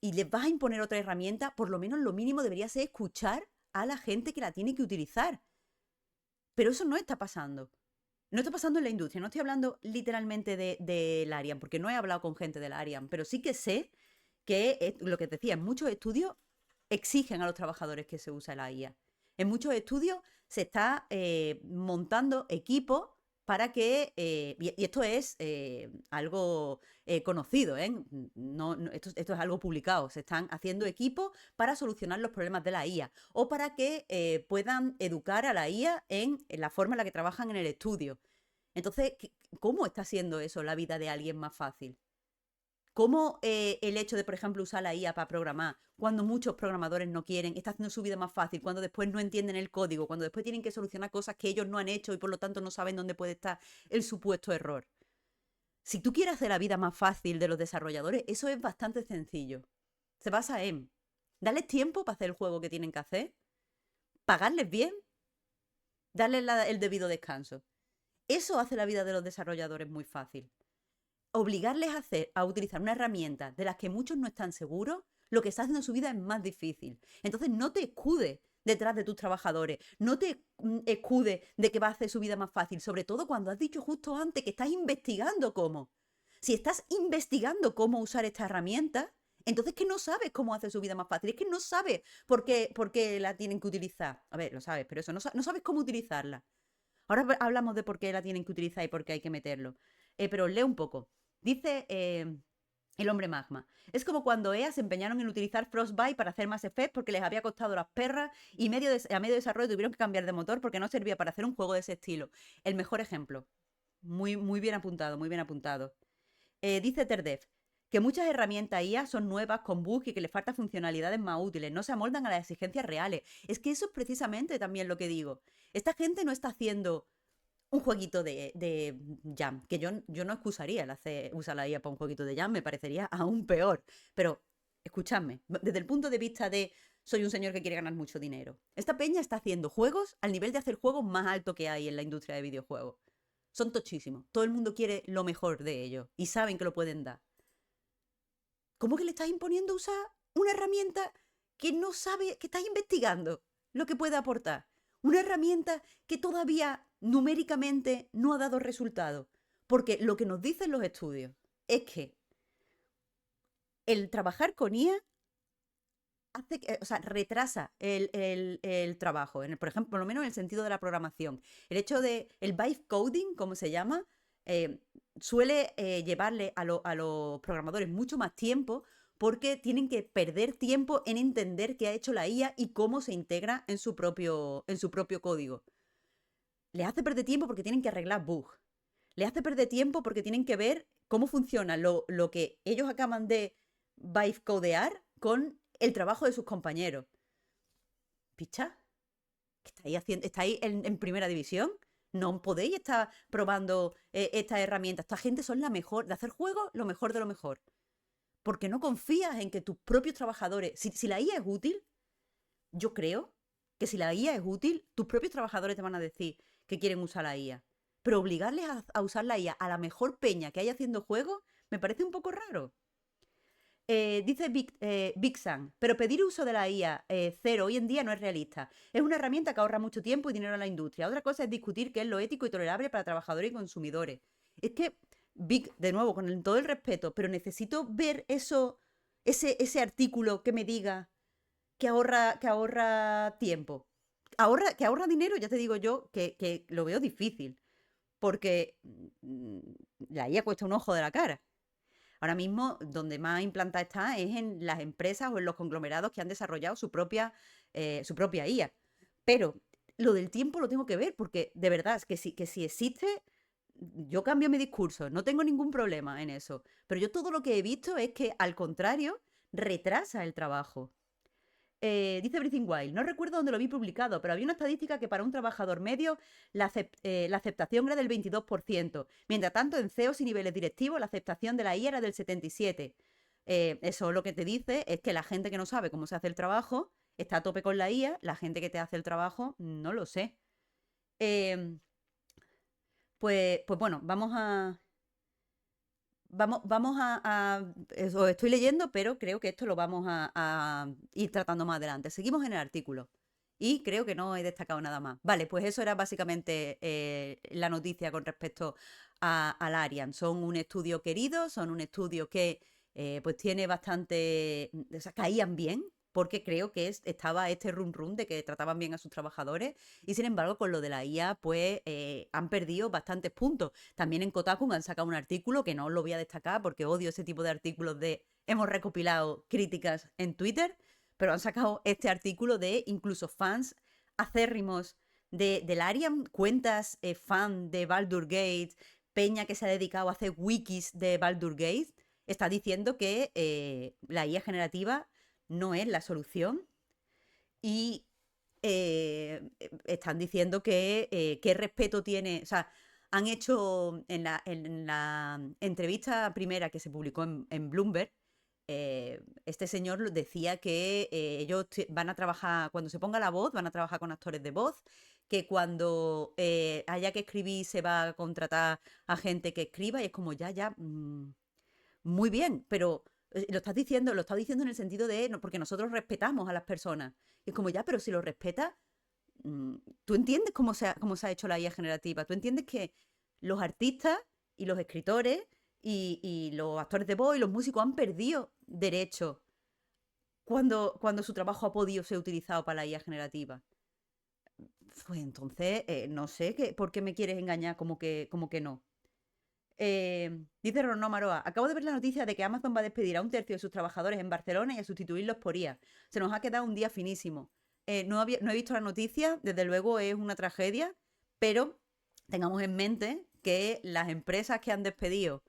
y les vas a imponer otra herramienta, por lo menos lo mínimo debería ser escuchar a la gente que la tiene que utilizar. Pero eso no está pasando. No está pasando en la industria. No estoy hablando literalmente del Arian, porque no he hablado con gente del Arian, pero sí que sé que lo que te decía, en muchos estudios exigen a los trabajadores que se use la IA. En muchos estudios se está montando equipos para que, y esto es algo conocido, esto es algo publicado, se están haciendo equipos para solucionar los problemas de la IA o para que puedan educar a la IA en la forma en la que trabajan en el estudio. Entonces, ¿cómo está haciendo eso la vida de alguien más fácil? ¿Cómo el hecho de, por ejemplo, usar la IA para programar, cuando muchos programadores no quieren, está haciendo su vida más fácil, cuando después no entienden el código, cuando después tienen que solucionar cosas que ellos no han hecho y por lo tanto no saben dónde puede estar el supuesto error? Si tú quieres hacer la vida más fácil de los desarrolladores, eso es bastante sencillo. Se basa en darles tiempo para hacer el juego que tienen que hacer, pagarles bien, darles el debido descanso. Eso hace la vida de los desarrolladores muy fácil. Obligarles a utilizar una herramienta de las que muchos no están seguros, lo que está haciendo su vida es más difícil. Entonces no te escudes detrás de tus trabajadores, no te escudes de que va a hacer su vida más fácil, sobre todo cuando has dicho justo antes que estás investigando cómo. Si estás investigando cómo usar esta herramienta, Entonces que no sabes cómo hacer su vida más fácil, es que no sabes por qué la tienen que utilizar. A ver, lo sabes, pero eso, no sabes cómo utilizarla. Ahora hablamos de por qué la tienen que utilizar y por qué hay que meterlo. Pero leo un poco. Dice el hombre magma. Es como cuando EA se empeñaron en utilizar Frostbite para hacer Mass Effect porque les había costado las perras y a medio desarrollo tuvieron que cambiar de motor porque no servía para hacer un juego de ese estilo. El mejor ejemplo. Muy, muy bien apuntado, muy bien apuntado. Dice Terdef que muchas herramientas IA son nuevas, con bugs y que les faltan funcionalidades más útiles, no se amoldan a las exigencias reales. Es que eso es precisamente también lo que digo. Esta gente no está haciendo un jueguito de Jam, que yo no excusaría usar la IA para un jueguito de Jam, me parecería aún peor. Pero, escuchadme, desde el punto de vista de soy un señor que quiere ganar mucho dinero, esta peña está haciendo juegos al nivel de hacer juegos más alto que hay en la industria de videojuegos. Son tochísimos. Todo el mundo quiere lo mejor de ellos y saben que lo pueden dar. ¿Cómo que le estás imponiendo usar una herramienta que no sabe, que estás investigando lo que puede aportar? Una herramienta que todavía numéricamente no ha dado resultado. Porque lo que nos dicen los estudios es que el trabajar con IA hace, o sea, retrasa el trabajo. Por ejemplo, por lo menos en el sentido de la programación. El hecho de el vibe coding, como se llama, eh, suele llevarle a los programadores mucho más tiempo porque tienen que perder tiempo en entender qué ha hecho la IA y cómo se integra en su propio código. Les hace perder tiempo porque tienen que arreglar bugs. Les hace perder tiempo porque tienen que ver cómo funciona lo que ellos acaban de vibe codear con el trabajo de sus compañeros. ¿Picha? ¿Estáis en primera división? No podéis estar probando estas herramientas. Esta gente son la mejor, de hacer juegos, lo mejor de lo mejor. Porque no confías en que tus propios trabajadores, si la IA es útil, yo creo que si la IA es útil, tus propios trabajadores te van a decir que quieren usar la IA. Pero obligarles a usar la IA a la mejor peña que hay haciendo juegos, me parece un poco raro. Dice Big Sam, pero pedir uso de la IA cero hoy en día no es realista. Es una herramienta que ahorra mucho tiempo y dinero a la industria. Otra cosa es discutir qué es lo ético y tolerable para trabajadores y consumidores. Es que, Big, de nuevo, con todo el respeto, pero necesito ver ese artículo que me diga que ahorra tiempo. Que ahorra dinero, ya te digo yo, que lo veo difícil. Porque la IA cuesta un ojo de la cara. Ahora mismo, donde más implantada está es en las empresas o en los conglomerados que han desarrollado su propia IA. Pero lo del tiempo lo tengo que ver, porque de verdad es que si existe, yo cambio mi discurso, no tengo ningún problema en eso. Pero yo todo lo que he visto es que, al contrario, retrasa el trabajo. Dice Breathing Wild, no recuerdo dónde lo vi publicado, pero había una estadística que para un trabajador medio la aceptación era del 22%. Mientras tanto, en CEOs y niveles directivos, la aceptación de la IA era del 77%. Eso lo que te dice es que la gente que no sabe cómo se hace el trabajo está a tope con la IA, la gente que te hace el trabajo no lo sé. Eh, pues bueno, vamos os estoy leyendo, pero creo que esto lo vamos a ir tratando más adelante. Seguimos en el artículo. Y creo que no he destacado nada más. Vale, pues eso era básicamente la noticia con respecto al Arian. Son un estudio querido, son un estudio que pues tiene bastante... O sea, caían bien, porque creo que estaba este run de que trataban bien a sus trabajadores y sin embargo con lo de la IA pues han perdido bastantes puntos. También en Kotaku han sacado un artículo que no os lo voy a destacar porque odio ese tipo de artículos de hemos recopilado críticas en Twitter, pero han sacado este artículo de incluso fans acérrimos del Arian, cuentas fan de Baldur Gate, peña que se ha dedicado a hacer wikis de Baldur Gate, está diciendo que la IA generativa no es la solución y están diciendo que qué respeto tiene, o sea, han hecho en la entrevista primera que se publicó en Bloomberg, este señor decía que ellos van a trabajar, cuando se ponga la voz, van a trabajar con actores de voz, que cuando haya que escribir se va a contratar a gente que escriba y es como ya, muy bien, pero lo estás diciendo en el sentido de, no, porque nosotros respetamos a las personas. Y es como ya, pero si lo respetas, tú entiendes cómo se ha hecho la IA generativa, tú entiendes que los artistas y los escritores Y los actores de voz y los músicos han perdido derechos cuando su trabajo ha podido ser utilizado para la IA generativa. Pues entonces, no sé por qué me quieres engañar como que no. Dice Ronó Maroa, acabo de ver la noticia de que Amazon va a despedir a un tercio de sus trabajadores en Barcelona y a sustituirlos por IA. Se nos ha quedado un día finísimo. No he visto la noticia, desde luego es una tragedia, pero tengamos en mente que las empresas que han despedido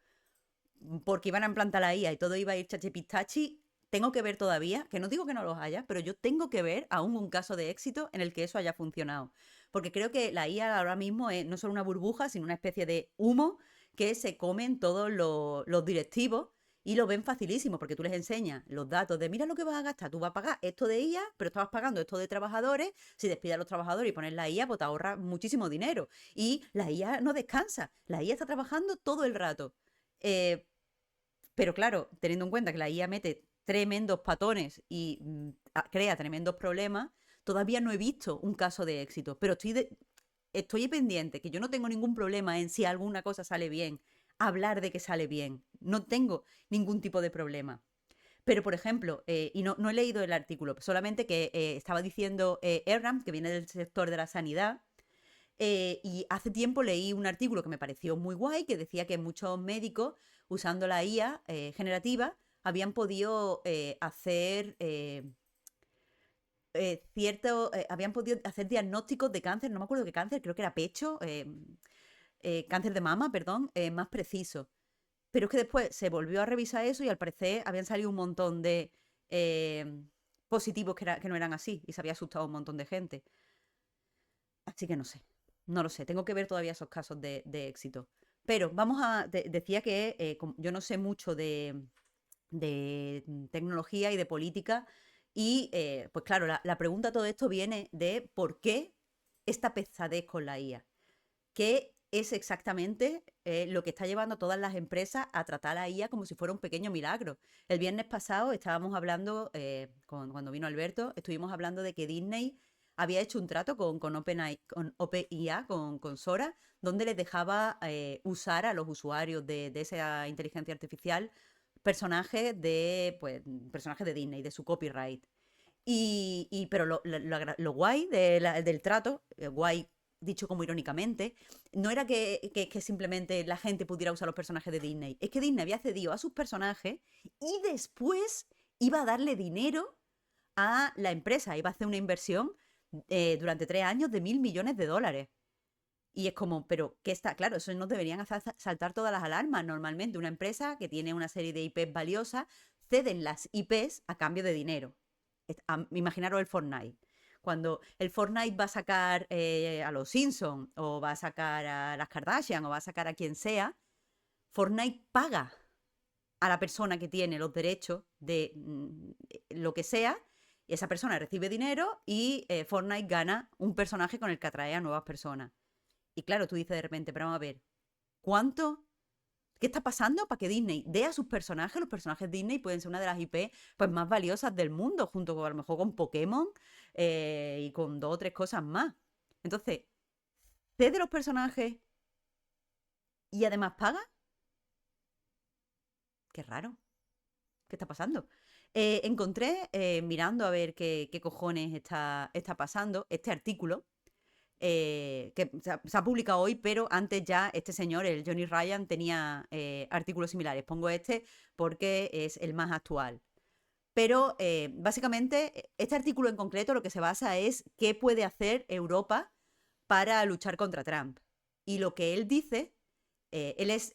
porque iban a implantar la IA y todo iba a ir chachipistachi, tengo que ver todavía, que no digo que no los haya, pero yo tengo que ver aún un caso de éxito en el que eso haya funcionado. Porque creo que la IA ahora mismo es no solo una burbuja, sino una especie de humo que se comen todos los directivos y lo ven facilísimo, porque tú les enseñas los datos de mira lo que vas a gastar, tú vas a pagar esto de IA, pero estabas pagando esto de trabajadores, si despides a los trabajadores y pones la IA, pues te ahorras muchísimo dinero. Y la IA no descansa, la IA está trabajando todo el rato. Eh, pero claro, teniendo en cuenta que la IA mete tremendos patones y crea tremendos problemas, todavía no he visto un caso de éxito. Pero estoy pendiente, que yo no tengo ningún problema en si alguna cosa sale bien, hablar de que sale bien. No tengo ningún tipo de problema. Pero, por ejemplo, y no he leído el artículo, solamente que estaba diciendo Erram, que viene del sector de la sanidad, y hace tiempo leí un artículo que me pareció muy guay, que decía que muchos médicos, usando la IA generativa, habían podido habían podido hacer diagnósticos de cáncer, no me acuerdo qué cáncer, creo que era pecho, cáncer de mama, perdón, más preciso. Pero es que después se volvió a revisar eso y al parecer habían salido un montón de eh, positivos que no eran así y se había asustado a un montón de gente. Así que no sé, no lo sé, tengo que ver todavía esos casos de éxito. Pero decía que yo no sé mucho de tecnología y de política y pues claro, la pregunta a todo esto viene de por qué esta pesadez con la IA. ¿Qué es exactamente lo que está llevando a todas las empresas a tratar a la IA como si fuera un pequeño milagro? El viernes pasado estábamos hablando, cuando vino Alberto, estuvimos hablando de que Disney había hecho un trato con OpenIA, con Sora, donde les dejaba usar a los usuarios de esa inteligencia artificial personajes de Disney, de su copyright. Pero lo guay del trato, guay dicho como irónicamente, no era que simplemente la gente pudiera usar los personajes de Disney. Es que Disney había cedido a sus personajes y después iba a darle dinero a la empresa. Iba a hacer una inversión durante 3 años de $1.000 millones. Y es como, pero ¿qué está? Claro, eso nos deberían hacer saltar todas las alarmas. Normalmente una empresa que tiene una serie de IPs valiosas ceden las IPs a cambio de dinero. Imaginaros el Fortnite. Cuando el Fortnite va a sacar a los Simpsons o va a sacar a las Kardashian o va a sacar a quien sea, Fortnite paga a la persona que tiene los derechos de lo que sea y esa persona recibe dinero y Fortnite gana un personaje con el que atrae a nuevas personas. Y claro, tú dices de repente, pero vamos a ver, ¿cuánto? ¿Qué está pasando para que Disney dé a sus personajes? Los personajes Disney pueden ser una de las IP pues, más valiosas del mundo, junto con a lo mejor con Pokémon y con dos o tres cosas más. Entonces, cede los personajes y además paga. Qué raro. ¿Qué está pasando? Encontré, mirando a ver qué cojones está pasando, este artículo que se ha publicado hoy, pero antes ya este señor, el Johnny Ryan, tenía artículos similares. Pongo este porque es el más actual. Pero básicamente este artículo en concreto lo que se basa es qué puede hacer Europa para luchar contra Trump. Y lo que él dice, él es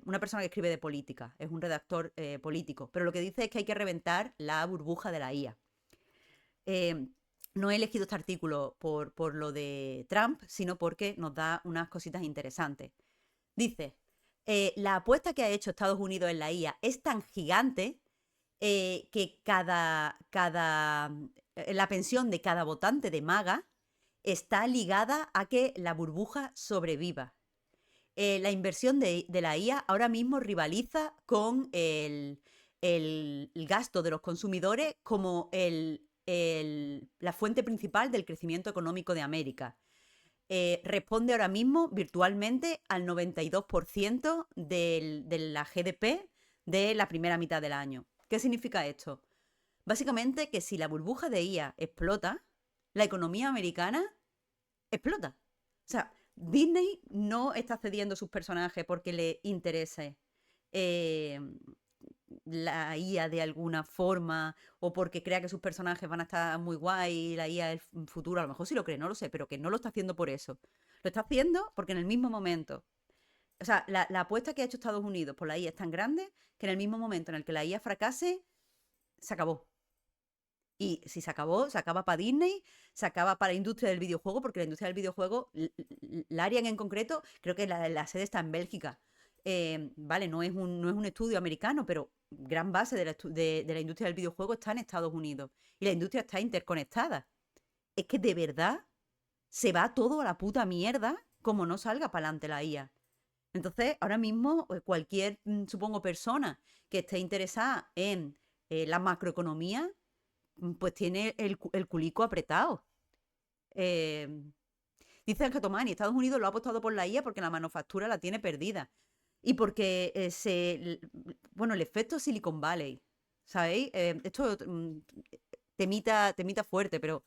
una persona que escribe de política, es un redactor político, pero lo que dice es que hay que reventar la burbuja de la IA. Eh, no he elegido este artículo por lo de Trump, sino porque nos da unas cositas interesantes. Dice, la apuesta que ha hecho Estados Unidos en la IA es tan gigante que la pensión de cada votante de MAGA está ligada a que la burbuja sobreviva. La inversión de la IA ahora mismo rivaliza con el gasto de los consumidores como la fuente principal del crecimiento económico de América. responde ahora mismo virtualmente al 92% de la GDP de la primera mitad del año. ¿Qué significa esto? Básicamente que si la burbuja de IA explota, la economía americana explota. O sea, Disney no está cediendo sus personajes porque le interese eh, la IA de alguna forma o porque crea que sus personajes van a estar muy guay y la IA es el futuro. A lo mejor sí lo cree, no lo sé, pero que no lo está haciendo por eso. Lo está haciendo porque en el mismo momento, o sea, la apuesta que ha hecho Estados Unidos por la IA es tan grande que en el mismo momento en el que la IA fracase, se acabó. Y si se acabó, se acaba para Disney, se acaba para la industria del videojuego, porque la industria del videojuego, Larian en concreto, creo que la sede está en Bélgica. Vale, no es un estudio americano, pero gran base de la industria del videojuego está en Estados Unidos. Y la industria está interconectada. Es que de verdad se va todo a la puta mierda como no salga para adelante la IA. Entonces, ahora mismo, cualquier, supongo, persona que esté interesada en la macroeconomía, pues tiene el culico apretado. Eh, Dice Ángel Tomani, Estados Unidos lo ha apostado por la IA porque la manufactura la tiene perdida. Y porque bueno, el efecto Silicon Valley, ¿sabéis? Esto temita fuerte, pero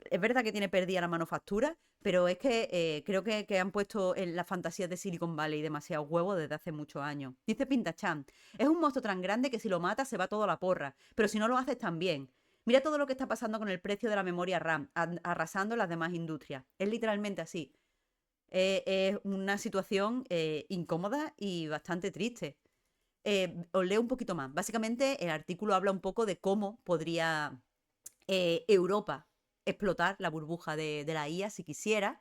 es verdad que tiene perdida la manufactura, pero es que creo que han puesto en las fantasías de Silicon Valley demasiado huevo desde hace muchos años. Dice Pintachan, es un monstruo tan grande que si lo matas se va todo a la porra, pero si no lo haces también. Mira todo lo que está pasando con el precio de la memoria RAM, arrasando las demás industrias. Es literalmente así. Es una situación incómoda y bastante triste. Os leo un poquito más. Básicamente, el artículo habla un poco de cómo podría Europa explotar la burbuja de la IA si quisiera.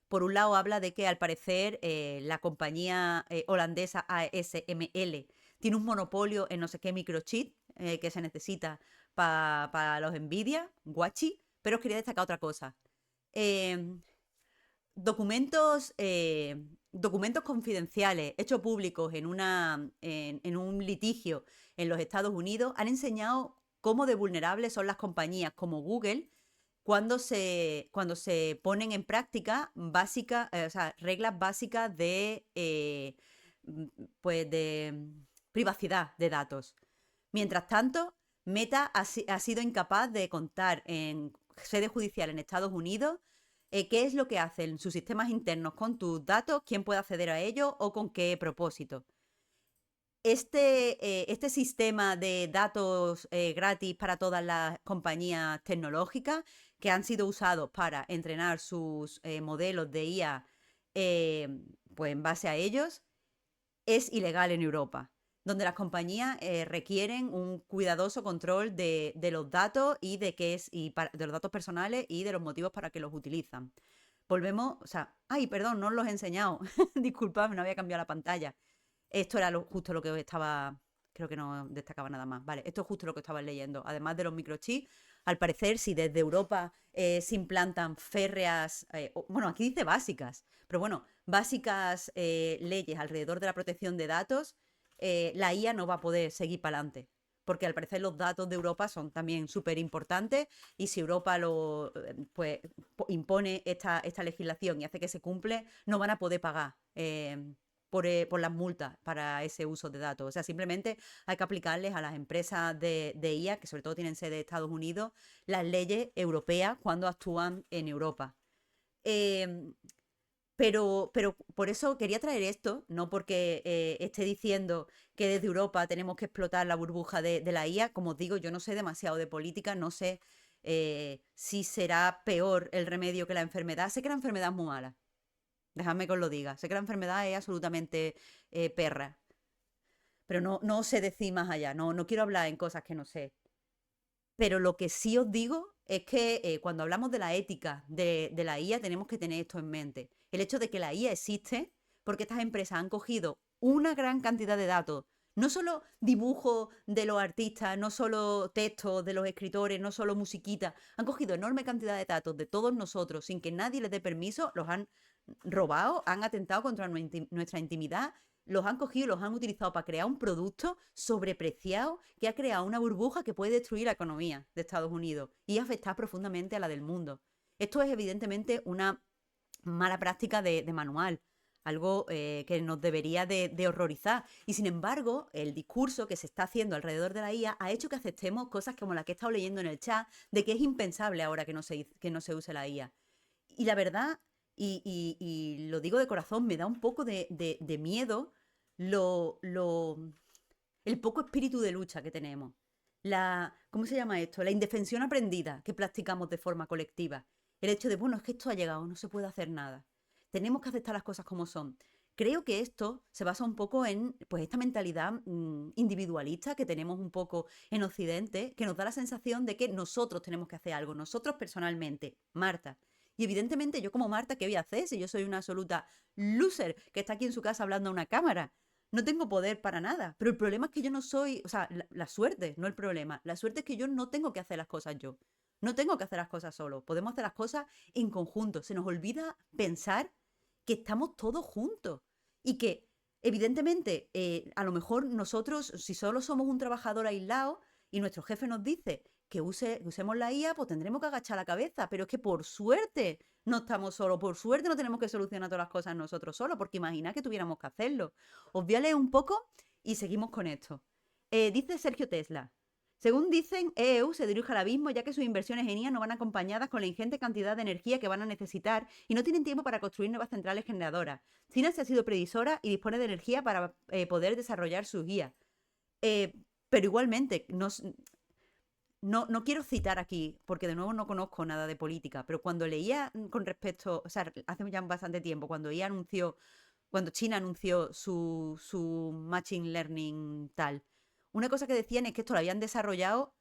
Por un lado habla de que al parecer la compañía holandesa ASML tiene un monopolio en no sé qué microchip que se necesita para los Nvidia, guachi, pero os quería destacar otra cosa. Eh, documentos confidenciales hechos públicos en un litigio en los Estados Unidos han enseñado cómo de vulnerables son las compañías como Google cuando se ponen en práctica o sea, reglas básicas mm, de privacidad de datos. Mientras tanto, Meta ha sido incapaz de contar en sede judicial en Estados Unidos qué es lo que hacen sus sistemas internos con tus datos, quién puede acceder a ellos o con qué propósito. Este sistema de datos gratis para todas las compañías tecnológicas que han sido usados para entrenar sus modelos de IA, eh, pues en base a ellos, es ilegal en Europa, donde las compañías requieren un cuidadoso control de los datos y de los datos personales y de los motivos para que los utilizan. Volvemos, o sea, ay, perdón, no os los he enseñado. Disculpadme, no había cambiado la pantalla. Esto era justo lo que estaba. Creo que no destacaba nada más. Vale, esto es justo lo que estaba leyendo. Además de los microchips, al parecer, si desde Europa se implantan férreas, bueno, aquí dice básicas, pero bueno, básicas leyes alrededor de la protección de datos, la IA no va a poder seguir para adelante. Porque al parecer los datos de Europa son también súper importantes y si Europa pues, impone esta legislación y hace que se cumple, no van a poder pagar por las multas para ese uso de datos. O sea, simplemente hay que aplicarles a las empresas de IA, que sobre todo tienen sede de Estados Unidos, las leyes europeas cuando actúan en Europa. Eh, pero por eso quería traer esto, no porque esté diciendo que desde Europa tenemos que explotar la burbuja de la IA. Como os digo, yo no sé demasiado de política, no sé si será peor el remedio que la enfermedad. Sé que la enfermedad es muy mala, dejadme que os lo diga. Sé que la enfermedad es absolutamente perra, pero no sé decir más allá, no quiero hablar en cosas que no sé. Pero lo que sí os digo es que cuando hablamos de la ética de la IA tenemos que tener esto en mente. El hecho de que la IA existe porque estas empresas han cogido una gran cantidad de datos, no solo dibujos de los artistas, no solo textos de los escritores, no solo musiquita, han cogido enorme cantidad de datos de todos nosotros sin que nadie les dé permiso, los han robado, han atentado contra nuestra intimidad, los han cogido y los han utilizado para crear un producto sobrepreciado que ha creado una burbuja que puede destruir la economía de Estados Unidos y afectar profundamente a la del mundo. Esto es evidentemente una mala práctica de manual, algo que nos debería de horrorizar. Y sin embargo, el discurso que se está haciendo alrededor de la IA ha hecho que aceptemos cosas como la que he estado leyendo en el chat, de que es impensable ahora que no se use la IA. Y la verdad, y lo digo de corazón, me da un poco de miedo lo, lo, el poco espíritu de lucha que tenemos. ¿Cómo se llama esto? La indefensión aprendida que practicamos de forma colectiva. El hecho de, bueno, es que esto ha llegado, no se puede hacer nada. Tenemos que aceptar las cosas como son. Creo que esto se basa un poco en pues, esta mentalidad individualista que tenemos un poco en Occidente, que nos da la sensación de que nosotros tenemos que hacer algo, nosotros personalmente, Marta. Y evidentemente yo como Marta, ¿qué voy a hacer si yo soy una absoluta loser que está aquí en su casa hablando a una cámara? No tengo poder para nada. Pero el problema es que yo no soy, o sea, la suerte, no el problema. La suerte es que yo no tengo que hacer las cosas yo. No tengo que hacer las cosas solo. Podemos hacer las cosas en conjunto. Se nos olvida pensar que estamos todos juntos y que, evidentemente, a lo mejor nosotros, si solo somos un trabajador aislado y nuestro jefe nos dice que usemos la IA, pues tendremos que agachar la cabeza. Pero es que por suerte no estamos solos, por suerte no tenemos que solucionar todas las cosas nosotros solos, porque imagina que tuviéramos que hacerlo. Os voy a leer un poco y seguimos con esto. Dice Sergio Tesla. Según dicen, EU se dirige al abismo ya que sus inversiones en IA no van acompañadas con la ingente cantidad de energía que van a necesitar y no tienen tiempo para construir nuevas centrales generadoras. China se ha sido previsora y dispone de energía para poder desarrollar sus guías. Eh, pero igualmente, no quiero citar aquí, porque de nuevo no conozco nada de política, pero cuando leía con respecto, o sea, hace ya bastante tiempo, cuando China anunció su Machine Learning tal, una cosa que decían es que esto lo habían desarrollado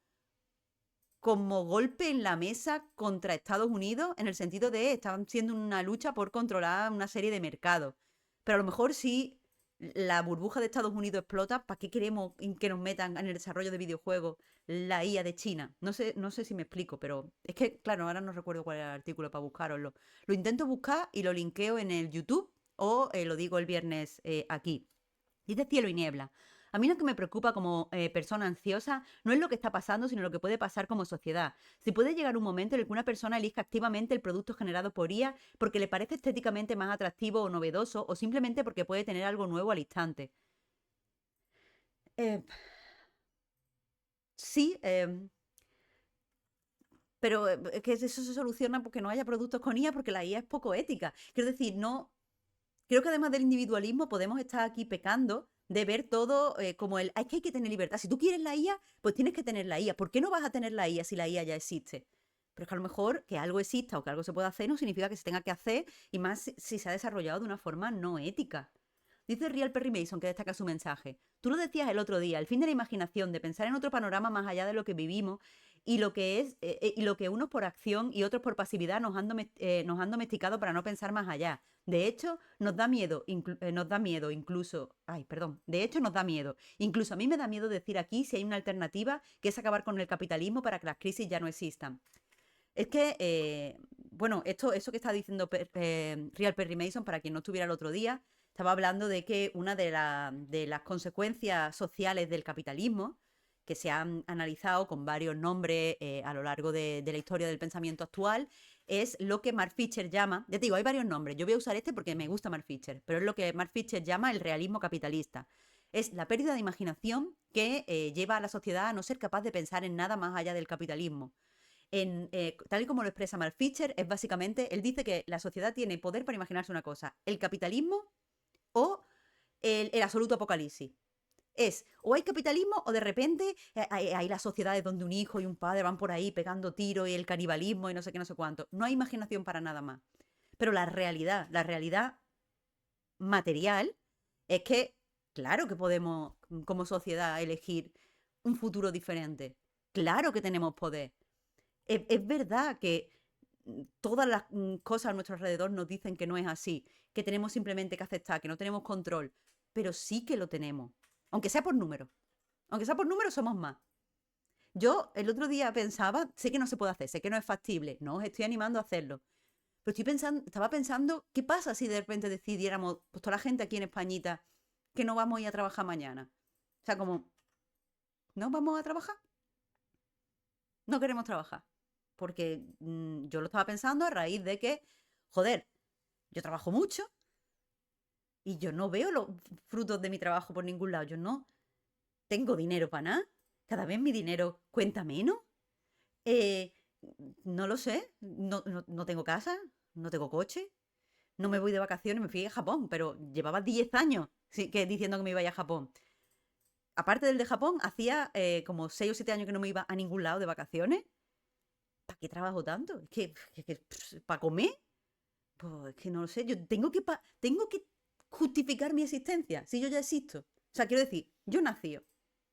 como golpe en la mesa contra Estados Unidos, en el sentido de estaban siendo una lucha por controlar una serie de mercados. Pero a lo mejor si la burbuja de Estados Unidos explota, ¿para qué queremos que nos metan en el desarrollo de videojuegos la IA de China? No sé si me explico, pero es que, claro, ahora no recuerdo cuál era el artículo para buscaroslo. Lo intento buscar y lo linkeo en el YouTube o lo digo el viernes aquí. Dice cielo y niebla. A mí lo que me preocupa como persona ansiosa no es lo que está pasando, sino lo que puede pasar como sociedad. Si puede llegar un momento en el que una persona elija activamente el producto generado por IA porque le parece estéticamente más atractivo o novedoso o simplemente porque puede tener algo nuevo al instante. Eh, sí, pero es que eso se soluciona porque no haya productos con IA porque la IA es poco ética. Quiero decir, no, creo que además del individualismo podemos estar aquí pecando de ver todo como es que hay que tener libertad. Si tú quieres la IA, pues tienes que tener la IA. ¿Por qué no vas a tener la IA si la IA ya existe? Pero es que a lo mejor que algo exista o que algo se pueda hacer no significa que se tenga que hacer y más si se ha desarrollado de una forma no ética. Dice Real Perry Mason que destaca su mensaje. Tú lo decías el otro día, el fin de la imaginación, de pensar en otro panorama más allá de lo que vivimos y lo que unos por acción y otros por pasividad nos han domesticado para no pensar más allá. De hecho, nos da miedo incluso, ay, perdón, de hecho nos da miedo. Incluso a mí me da miedo decir aquí si hay una alternativa que es acabar con el capitalismo para que las crisis ya no existan. Es que, bueno, eso que está diciendo Real Perry Mason, para quien no estuviera el otro día, estaba hablando de que una de las consecuencias sociales del capitalismo, que se han analizado con varios nombres a lo largo de la historia del pensamiento actual, es lo que Mark Fisher llama, ya te digo, hay varios nombres, yo voy a usar este porque me gusta Mark Fisher, pero es lo que Mark Fisher llama el realismo capitalista. Es la pérdida de imaginación que lleva a la sociedad a no ser capaz de pensar en nada más allá del capitalismo tal y como lo expresa Mark Fisher, es básicamente, él dice que la sociedad tiene poder para imaginarse una cosa, el capitalismo o el absoluto apocalipsis. Es, o hay capitalismo o de repente hay las sociedades donde un hijo y un padre van por ahí pegando tiros y el canibalismo y no sé qué, no sé cuánto. No hay imaginación para nada más. Pero la realidad material es que, claro que podemos como sociedad elegir un futuro diferente. Claro que tenemos poder. Es verdad que todas las cosas a nuestro alrededor nos dicen que no es así, que tenemos simplemente que aceptar, que no tenemos control, pero sí que lo tenemos, aunque sea por número. Aunque sea por número, somos más. Yo el otro día pensaba, sé que no se puede hacer, sé que no es factible, no os estoy animando a hacerlo, pero estaba pensando, ¿qué pasa si de repente decidiéramos, pues toda la gente aquí en Españita, que no vamos a ir a trabajar mañana? O sea, como, ¿no vamos a trabajar? No queremos trabajar. Porque yo lo estaba pensando a raíz de que, joder, Yo trabajo mucho y yo no veo los frutos de mi trabajo por ningún lado. Yo no tengo dinero para nada. Cada vez mi dinero cuenta menos. Eh, no lo sé. No tengo casa, no tengo coche. No me voy de vacaciones, me fui a Japón, pero llevaba 10 años diciendo que me iba a ir a Japón. Aparte del de Japón, hacía como 6 o 7 años que no me iba a ningún lado de vacaciones. ¿Para qué trabajo tanto? ¿Para comer? Pues es que no lo sé. Yo tengo que justificar mi existencia si yo ya existo. O sea, quiero decir, yo nací.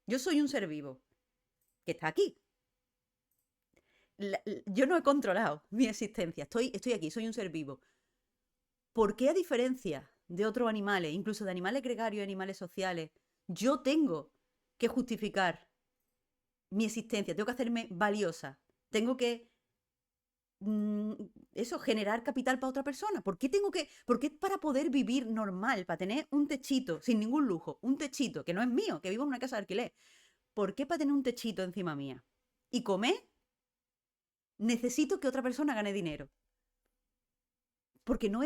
Yo soy un ser vivo que está aquí. Yo no he controlado mi existencia. Estoy aquí, soy un ser vivo. ¿Por qué a diferencia de otros animales, incluso de animales gregarios y animales sociales, yo tengo que justificar mi existencia? Tengo que hacerme valiosa. Tengo que mm, generar capital para otra persona. ¿Por qué para poder vivir normal, para tener un techito, sin ningún lujo, un techito que no es mío, que vivo en una casa de alquiler? ¿Por qué para tener un techito encima mía y comer necesito que otra persona gane dinero? Porque o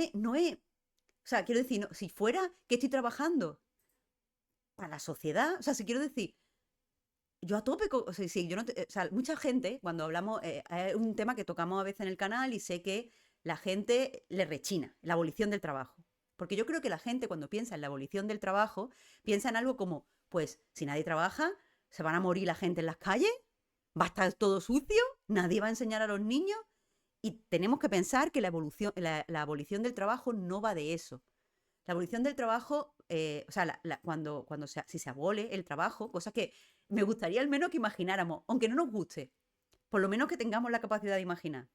sea, quiero decir, si fuera que estoy trabajando para la sociedad, o sea, si quiero decir, yo a tope, o sea, sí, yo no o sea, mucha gente, cuando hablamos, es un tema que tocamos a veces en el canal y sé que la gente le rechina, la abolición del trabajo. Porque yo creo que la gente cuando piensa en la abolición del trabajo, piensa en algo como, pues, si nadie trabaja, se van a morir la gente en las calles, va a estar todo sucio, nadie va a enseñar a los niños, y tenemos que pensar que la abolición del trabajo no va de eso. La abolición del trabajo, o sea, si se abole el trabajo, cosa que me gustaría al menos que imagináramos, aunque no nos guste, por lo menos que tengamos la capacidad de imaginar.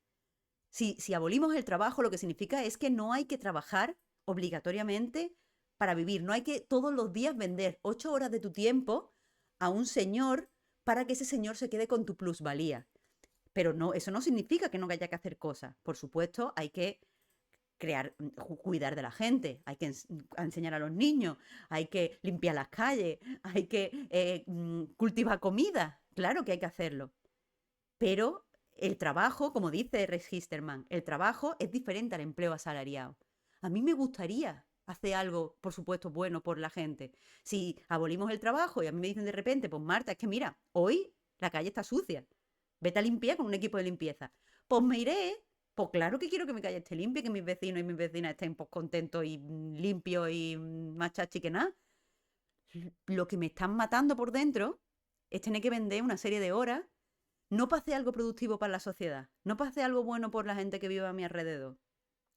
Si abolimos el trabajo, lo que significa es que no hay que trabajar obligatoriamente para vivir. No hay que todos los días vender 8 horas de tu tiempo a un señor para que ese señor se quede con tu plusvalía. Pero no, eso no significa que no haya que hacer cosas. Por supuesto, hay que cuidar de la gente, hay que enseñar a los niños, hay que limpiar las calles, hay que cultivar comida. Claro que hay que hacerlo. Pero el trabajo, como dice Rex Histerman, el trabajo es diferente al empleo asalariado. A mí me gustaría hacer algo, por supuesto, bueno por la gente. Si abolimos el trabajo y a mí me dicen de repente, pues Marta, es que mira, hoy la calle está sucia, vete a limpiar con un equipo de limpieza. Pues me iré. Pues claro que quiero que mi calle esté limpia, que mis vecinos y mis vecinas estén pues, contentos y limpios y más chachi que nada. Lo que me están matando por dentro es tener que vender una serie de horas, no para hacer algo productivo para la sociedad, no para hacer algo bueno por la gente que vive a mi alrededor.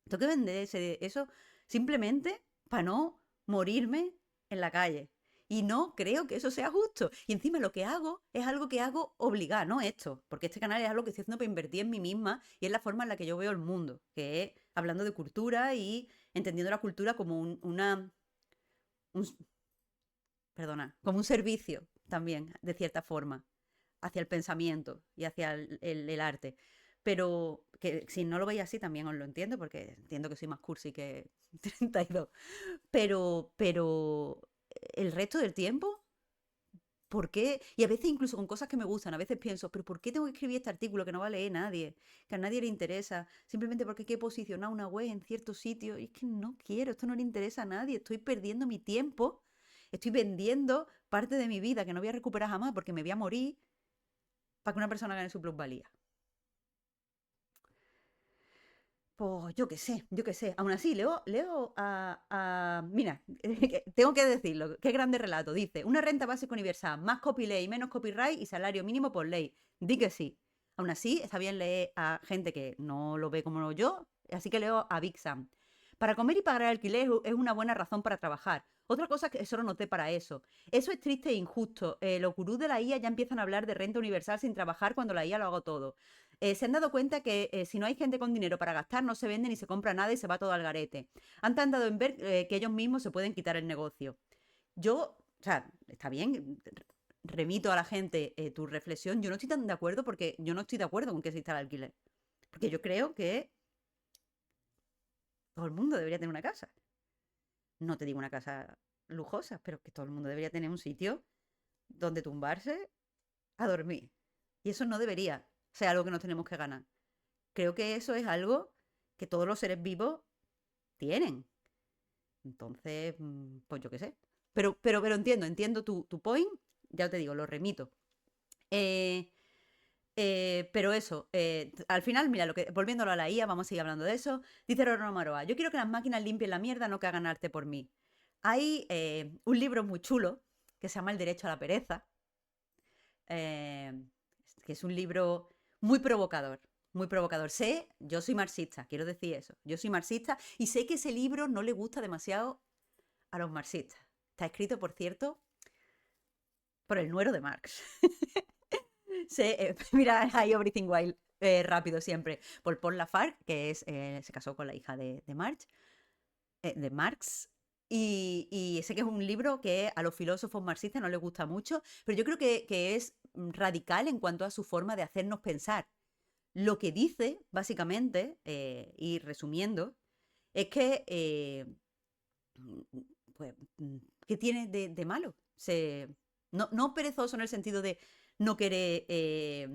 Tengo que vender eso simplemente para no morirme en la calle. Y no creo que eso sea justo. Y encima lo que hago es algo que hago obligado, no esto. Porque este canal es algo que estoy haciendo para invertir en mí misma y es la forma en la que yo veo el mundo. Que es hablando de cultura y entendiendo la cultura como un perdona, como un servicio también, de cierta forma, hacia el pensamiento y hacia el arte. Pero que si no lo veis así también os lo entiendo, porque entiendo que soy más cursi que 32. Pero el resto del tiempo, ¿por qué? Y a veces incluso con cosas que me gustan, a veces pienso, pero ¿por qué tengo que escribir este artículo que no va a leer nadie? Que a nadie le interesa, simplemente porque hay que posicionar una web en cierto sitio. Y es que no quiero, esto no le interesa a nadie, estoy perdiendo mi tiempo, estoy vendiendo parte de mi vida que no voy a recuperar jamás porque me voy a morir para que una persona gane su plusvalía. Pues yo qué sé, yo qué sé. Aún así, leo mira, tengo que decirlo, qué grande relato. Dice, una renta básica universal, más copyleft, menos copyright y salario mínimo por ley. Di que sí. Aún así, está bien leer a gente que no lo ve como yo, así que leo a Big Sam. Para comer y pagar el alquiler es una buena razón para trabajar. Otra cosa que solo noté para eso. Eso es triste e injusto. Los gurús de la IA ya empiezan a hablar de renta universal sin trabajar cuando la IA lo hago todo. Se han dado cuenta que si no hay gente con dinero para gastar, no se vende ni se compra nada y se va todo al garete. Han tardado en ver que ellos mismos se pueden quitar el negocio. O sea, está bien, remito a la gente tu reflexión. Yo no estoy tan de acuerdo porque yo no estoy de acuerdo con que exista el alquiler. Porque yo creo que todo el mundo debería tener una casa. No te digo una casa lujosa, pero que todo el mundo debería tener un sitio donde tumbarse a dormir. Y eso no debería ser algo que nos tenemos que ganar. Creo que eso es algo que todos los seres vivos tienen. Entonces, pues yo qué sé. Pero entiendo tu point, ya te digo, lo remito. Eh, pero eso, al final, mira, volviéndolo a la IA, vamos a seguir hablando de eso. Dice Rorro Maroa, yo quiero que las máquinas limpien la mierda, no que hagan arte por mí. Hay un libro muy chulo que se llama El derecho a la pereza, eh, que es un libro muy provocador, muy provocador. Yo soy marxista, quiero decir eso. Yo soy marxista y sé que ese libro no le gusta demasiado a los marxistas. Está escrito, por cierto, por el nuero de Marx. Mira, hay Everything Wild rápido siempre. Por Paul Lafargue, que se casó con la hija de Marx. Y sé que es un libro que a los filósofos marxistas no les gusta mucho, pero yo creo que es radical en cuanto a su forma de hacernos pensar. Lo que dice, básicamente, y resumiendo, es que, pues, ¿qué tiene de malo? No perezoso en el sentido de no querer,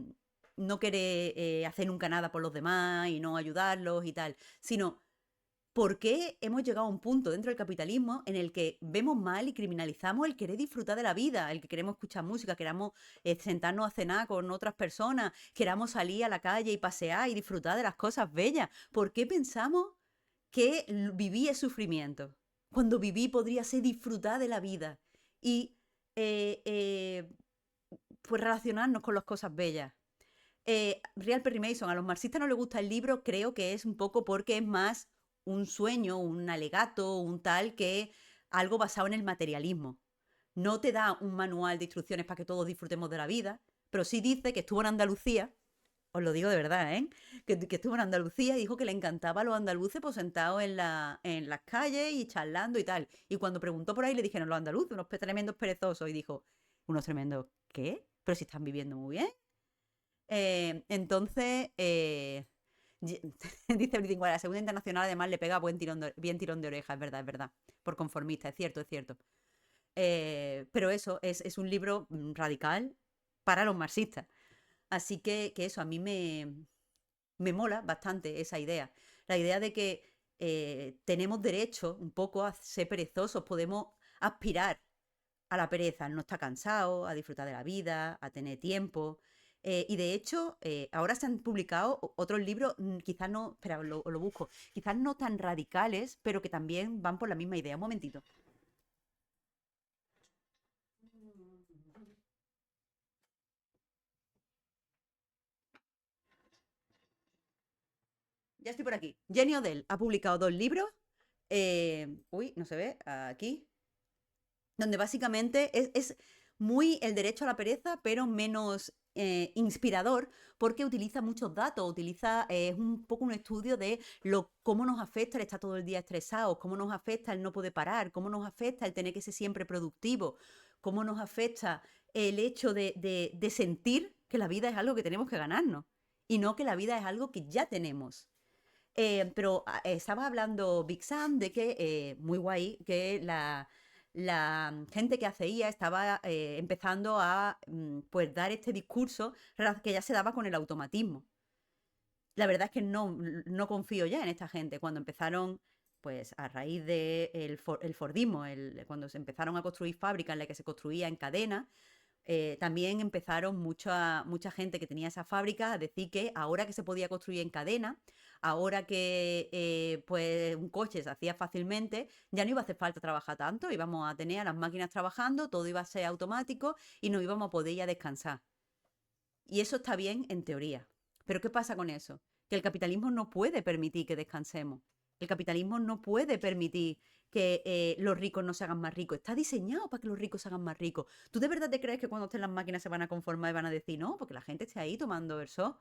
no querer hacer nunca nada por los demás y no ayudarlos y tal, sino ¿por qué hemos llegado a un punto dentro del capitalismo en el que vemos mal y criminalizamos el querer disfrutar de la vida, el que queremos escuchar música, queramos sentarnos a cenar con otras personas, queramos salir a la calle y pasear y disfrutar de las cosas bellas? ¿Por qué pensamos que vivir es sufrimiento? Cuando vivir podría ser disfrutar de la vida y eh, eh, pues relacionarnos con las cosas bellas. Real Perry Mason, a los marxistas no les gusta el libro, creo que es un poco porque es más un sueño, un alegato, un tal que algo basado en el materialismo. No te da un manual de instrucciones para que todos disfrutemos de la vida, pero sí dice que estuvo en Andalucía, os lo digo de verdad, ¿eh? Que estuvo en Andalucía y dijo que le encantaba a los andaluces pues sentados en las calles y charlando y tal. Y cuando preguntó por ahí le dijeron los andaluces, unos tremendos perezosos, y dijo, unos tremendos, ¿qué? Pero si están viviendo muy bien. Entonces, dice Everything Wild, la Segunda Internacional además le pega bien tirón de oreja, es verdad, por conformista, es cierto, es cierto. Pero eso, es un libro radical para los marxistas. Así que eso, a mí me mola bastante esa idea. La idea de que tenemos derecho un poco a ser perezosos, podemos aspirar a la pereza, al no estar cansado, a disfrutar de la vida, a tener tiempo. Y de hecho, ahora se han publicado otros libros, quizás no, espera, lo busco, quizás no tan radicales, pero que también van por la misma idea. Un momentito. Ya estoy por aquí. Jenny Odell ha publicado dos libros. Uy, no se ve, aquí. Donde básicamente es muy el derecho a la pereza, pero menos inspirador, porque utiliza muchos datos, es un poco un estudio de cómo nos afecta el estar todo el día estresado, cómo nos afecta el no poder parar, cómo nos afecta el tener que ser siempre productivo, cómo nos afecta el hecho de sentir que la vida es algo que tenemos que ganarnos y no que la vida es algo que ya tenemos. Pero estaba hablando Big Sam de que, muy guay, que la gente que hace IA estaba empezando a pues dar este discurso que ya se daba con el automatismo. La verdad es que no confío ya en esta gente. Cuando empezaron, pues a raíz del el Fordismo, cuando se empezaron a construir fábricas en las que se construía en cadena, también empezaron mucha gente que tenía esa fábrica a decir que ahora que se podía construir en cadena, ahora que pues un coche se hacía fácilmente, ya no iba a hacer falta trabajar tanto, íbamos a tener a las máquinas trabajando, todo iba a ser automático y nos íbamos a poder ya descansar. Y eso está bien en teoría. Pero ¿qué pasa con eso? Que el capitalismo no puede permitir que descansemos. El capitalismo no puede permitir que los ricos no se hagan más ricos. Está diseñado para que los ricos se hagan más ricos. ¿Tú de verdad te crees que cuando estén las máquinas se van a conformar y van a decir no? Porque la gente esté ahí tomando verso.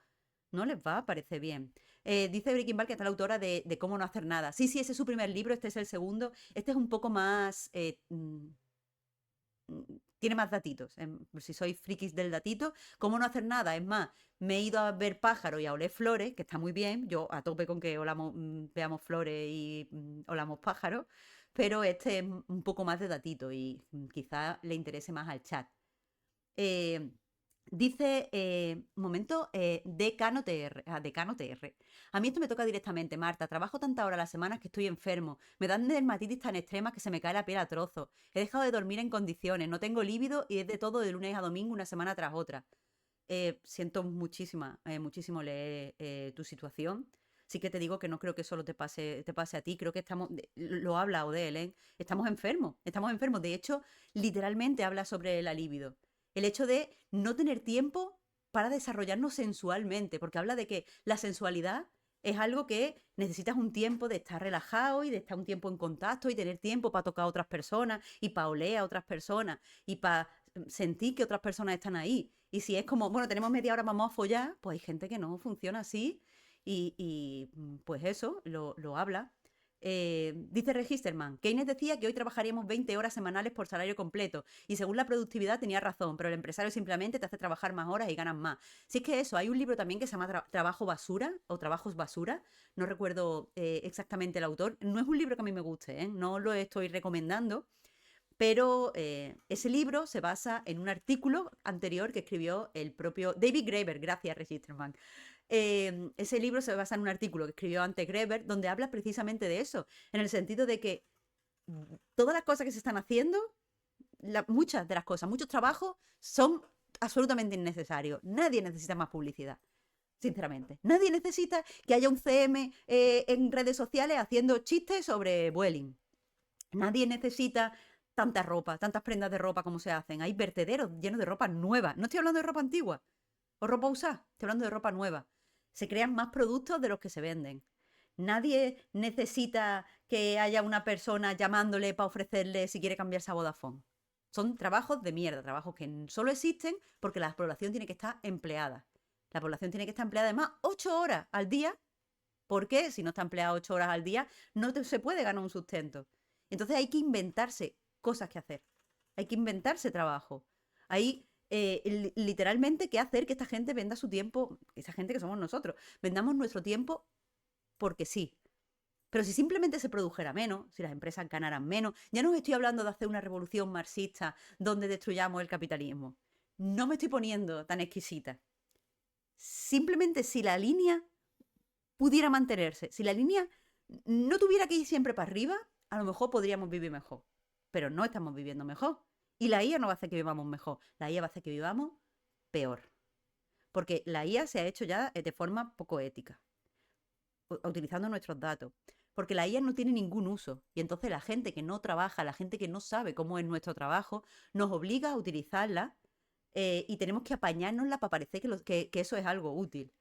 No les va a parecer bien. Dice Breaking Bad que está la autora de Cómo no hacer nada. Sí, ese es su primer libro, este es el segundo. Este es un poco más tiene más datitos. Si sois frikis del datito, ¿cómo no hacer nada? Es más, me he ido a ver pájaros y a oler flores, que está muy bien. Yo a tope con que veamos flores y olamos pájaros, pero este es un poco más de datito y quizá le interese más al chat. Eh, Dice, un momento, Decano TR, Decano TR. A mí esto me toca directamente, Marta. Trabajo tantas horas a la semana que estoy enfermo. Me dan dermatitis tan extremas que se me cae la piel a trozos. He dejado de dormir en condiciones, no tengo líbido y es de todo de lunes a domingo, una semana tras otra. Siento muchísimo leer tu situación. Sí que te digo que no creo que solo te pase a ti, creo que lo habla Odell, ¿eh? Estamos enfermos, estamos enfermos. De hecho, literalmente habla sobre la libido. El hecho de no tener tiempo para desarrollarnos sensualmente, porque habla de que la sensualidad es algo que necesitas un tiempo de estar relajado y de estar un tiempo en contacto y tener tiempo para tocar a otras personas y para oler a otras personas y para sentir que otras personas están ahí. Y si es como, bueno, tenemos media hora, vamos a follar, pues hay gente que no funciona así pues eso, lo habla. Dice Registerman, Keynes decía que hoy trabajaríamos 20 horas semanales por salario completo y según la productividad tenía razón, pero el empresario simplemente te hace trabajar más horas y ganas más. Si es que eso, hay un libro también que se llama Trabajo Basura o Trabajos Basura, no recuerdo exactamente el autor, no es un libro que a mí me guste, ¿eh? No lo estoy recomendando, pero ese libro se basa en un artículo anterior que escribió el propio David Graeber, gracias Registerman. Ese libro se basa en un artículo que escribió antes Graeber, donde habla precisamente de eso, en el sentido de que todas las cosas que se están haciendo, muchas de las cosas, muchos trabajos son absolutamente innecesarios. Nadie necesita más publicidad. Sinceramente, nadie necesita que haya un CM en redes sociales haciendo chistes sobre Vueling. Nadie necesita tanta ropa, tantas prendas de ropa como se hacen. Hay vertederos llenos de ropa nueva. No estoy hablando de ropa antigua o ropa usada, estoy hablando de ropa nueva. Se crean más productos de los que se venden. Nadie necesita que haya una persona llamándole para ofrecerle si quiere cambiarse a Vodafone. Son trabajos de mierda, trabajos que solo existen porque la población tiene que estar empleada. La población tiene que estar empleada además 8 horas al día, porque si no está empleada 8 horas al día, no se puede ganar un sustento. Entonces hay que inventarse cosas que hacer. Hay que inventarse trabajo. Hay literalmente que hacer que esta gente venda su tiempo, esa gente que somos nosotros, vendamos nuestro tiempo porque sí. Pero si simplemente se produjera menos, si las empresas ganaran menos, ya no os estoy hablando de hacer una revolución marxista donde destruyamos el capitalismo. No me estoy poniendo tan exquisita. Simplemente si la línea pudiera mantenerse, si la línea no tuviera que ir siempre para arriba, a lo mejor podríamos vivir mejor. Pero no estamos viviendo mejor. Y la IA no va a hacer que vivamos mejor. La IA va a hacer que vivamos peor. Porque la IA se ha hecho ya de forma poco ética, utilizando nuestros datos. Porque la IA no tiene ningún uso. Y entonces la gente que no trabaja, la gente que no sabe cómo es nuestro trabajo, nos obliga a utilizarla y tenemos que apañárnosla para parecer que eso es algo útil.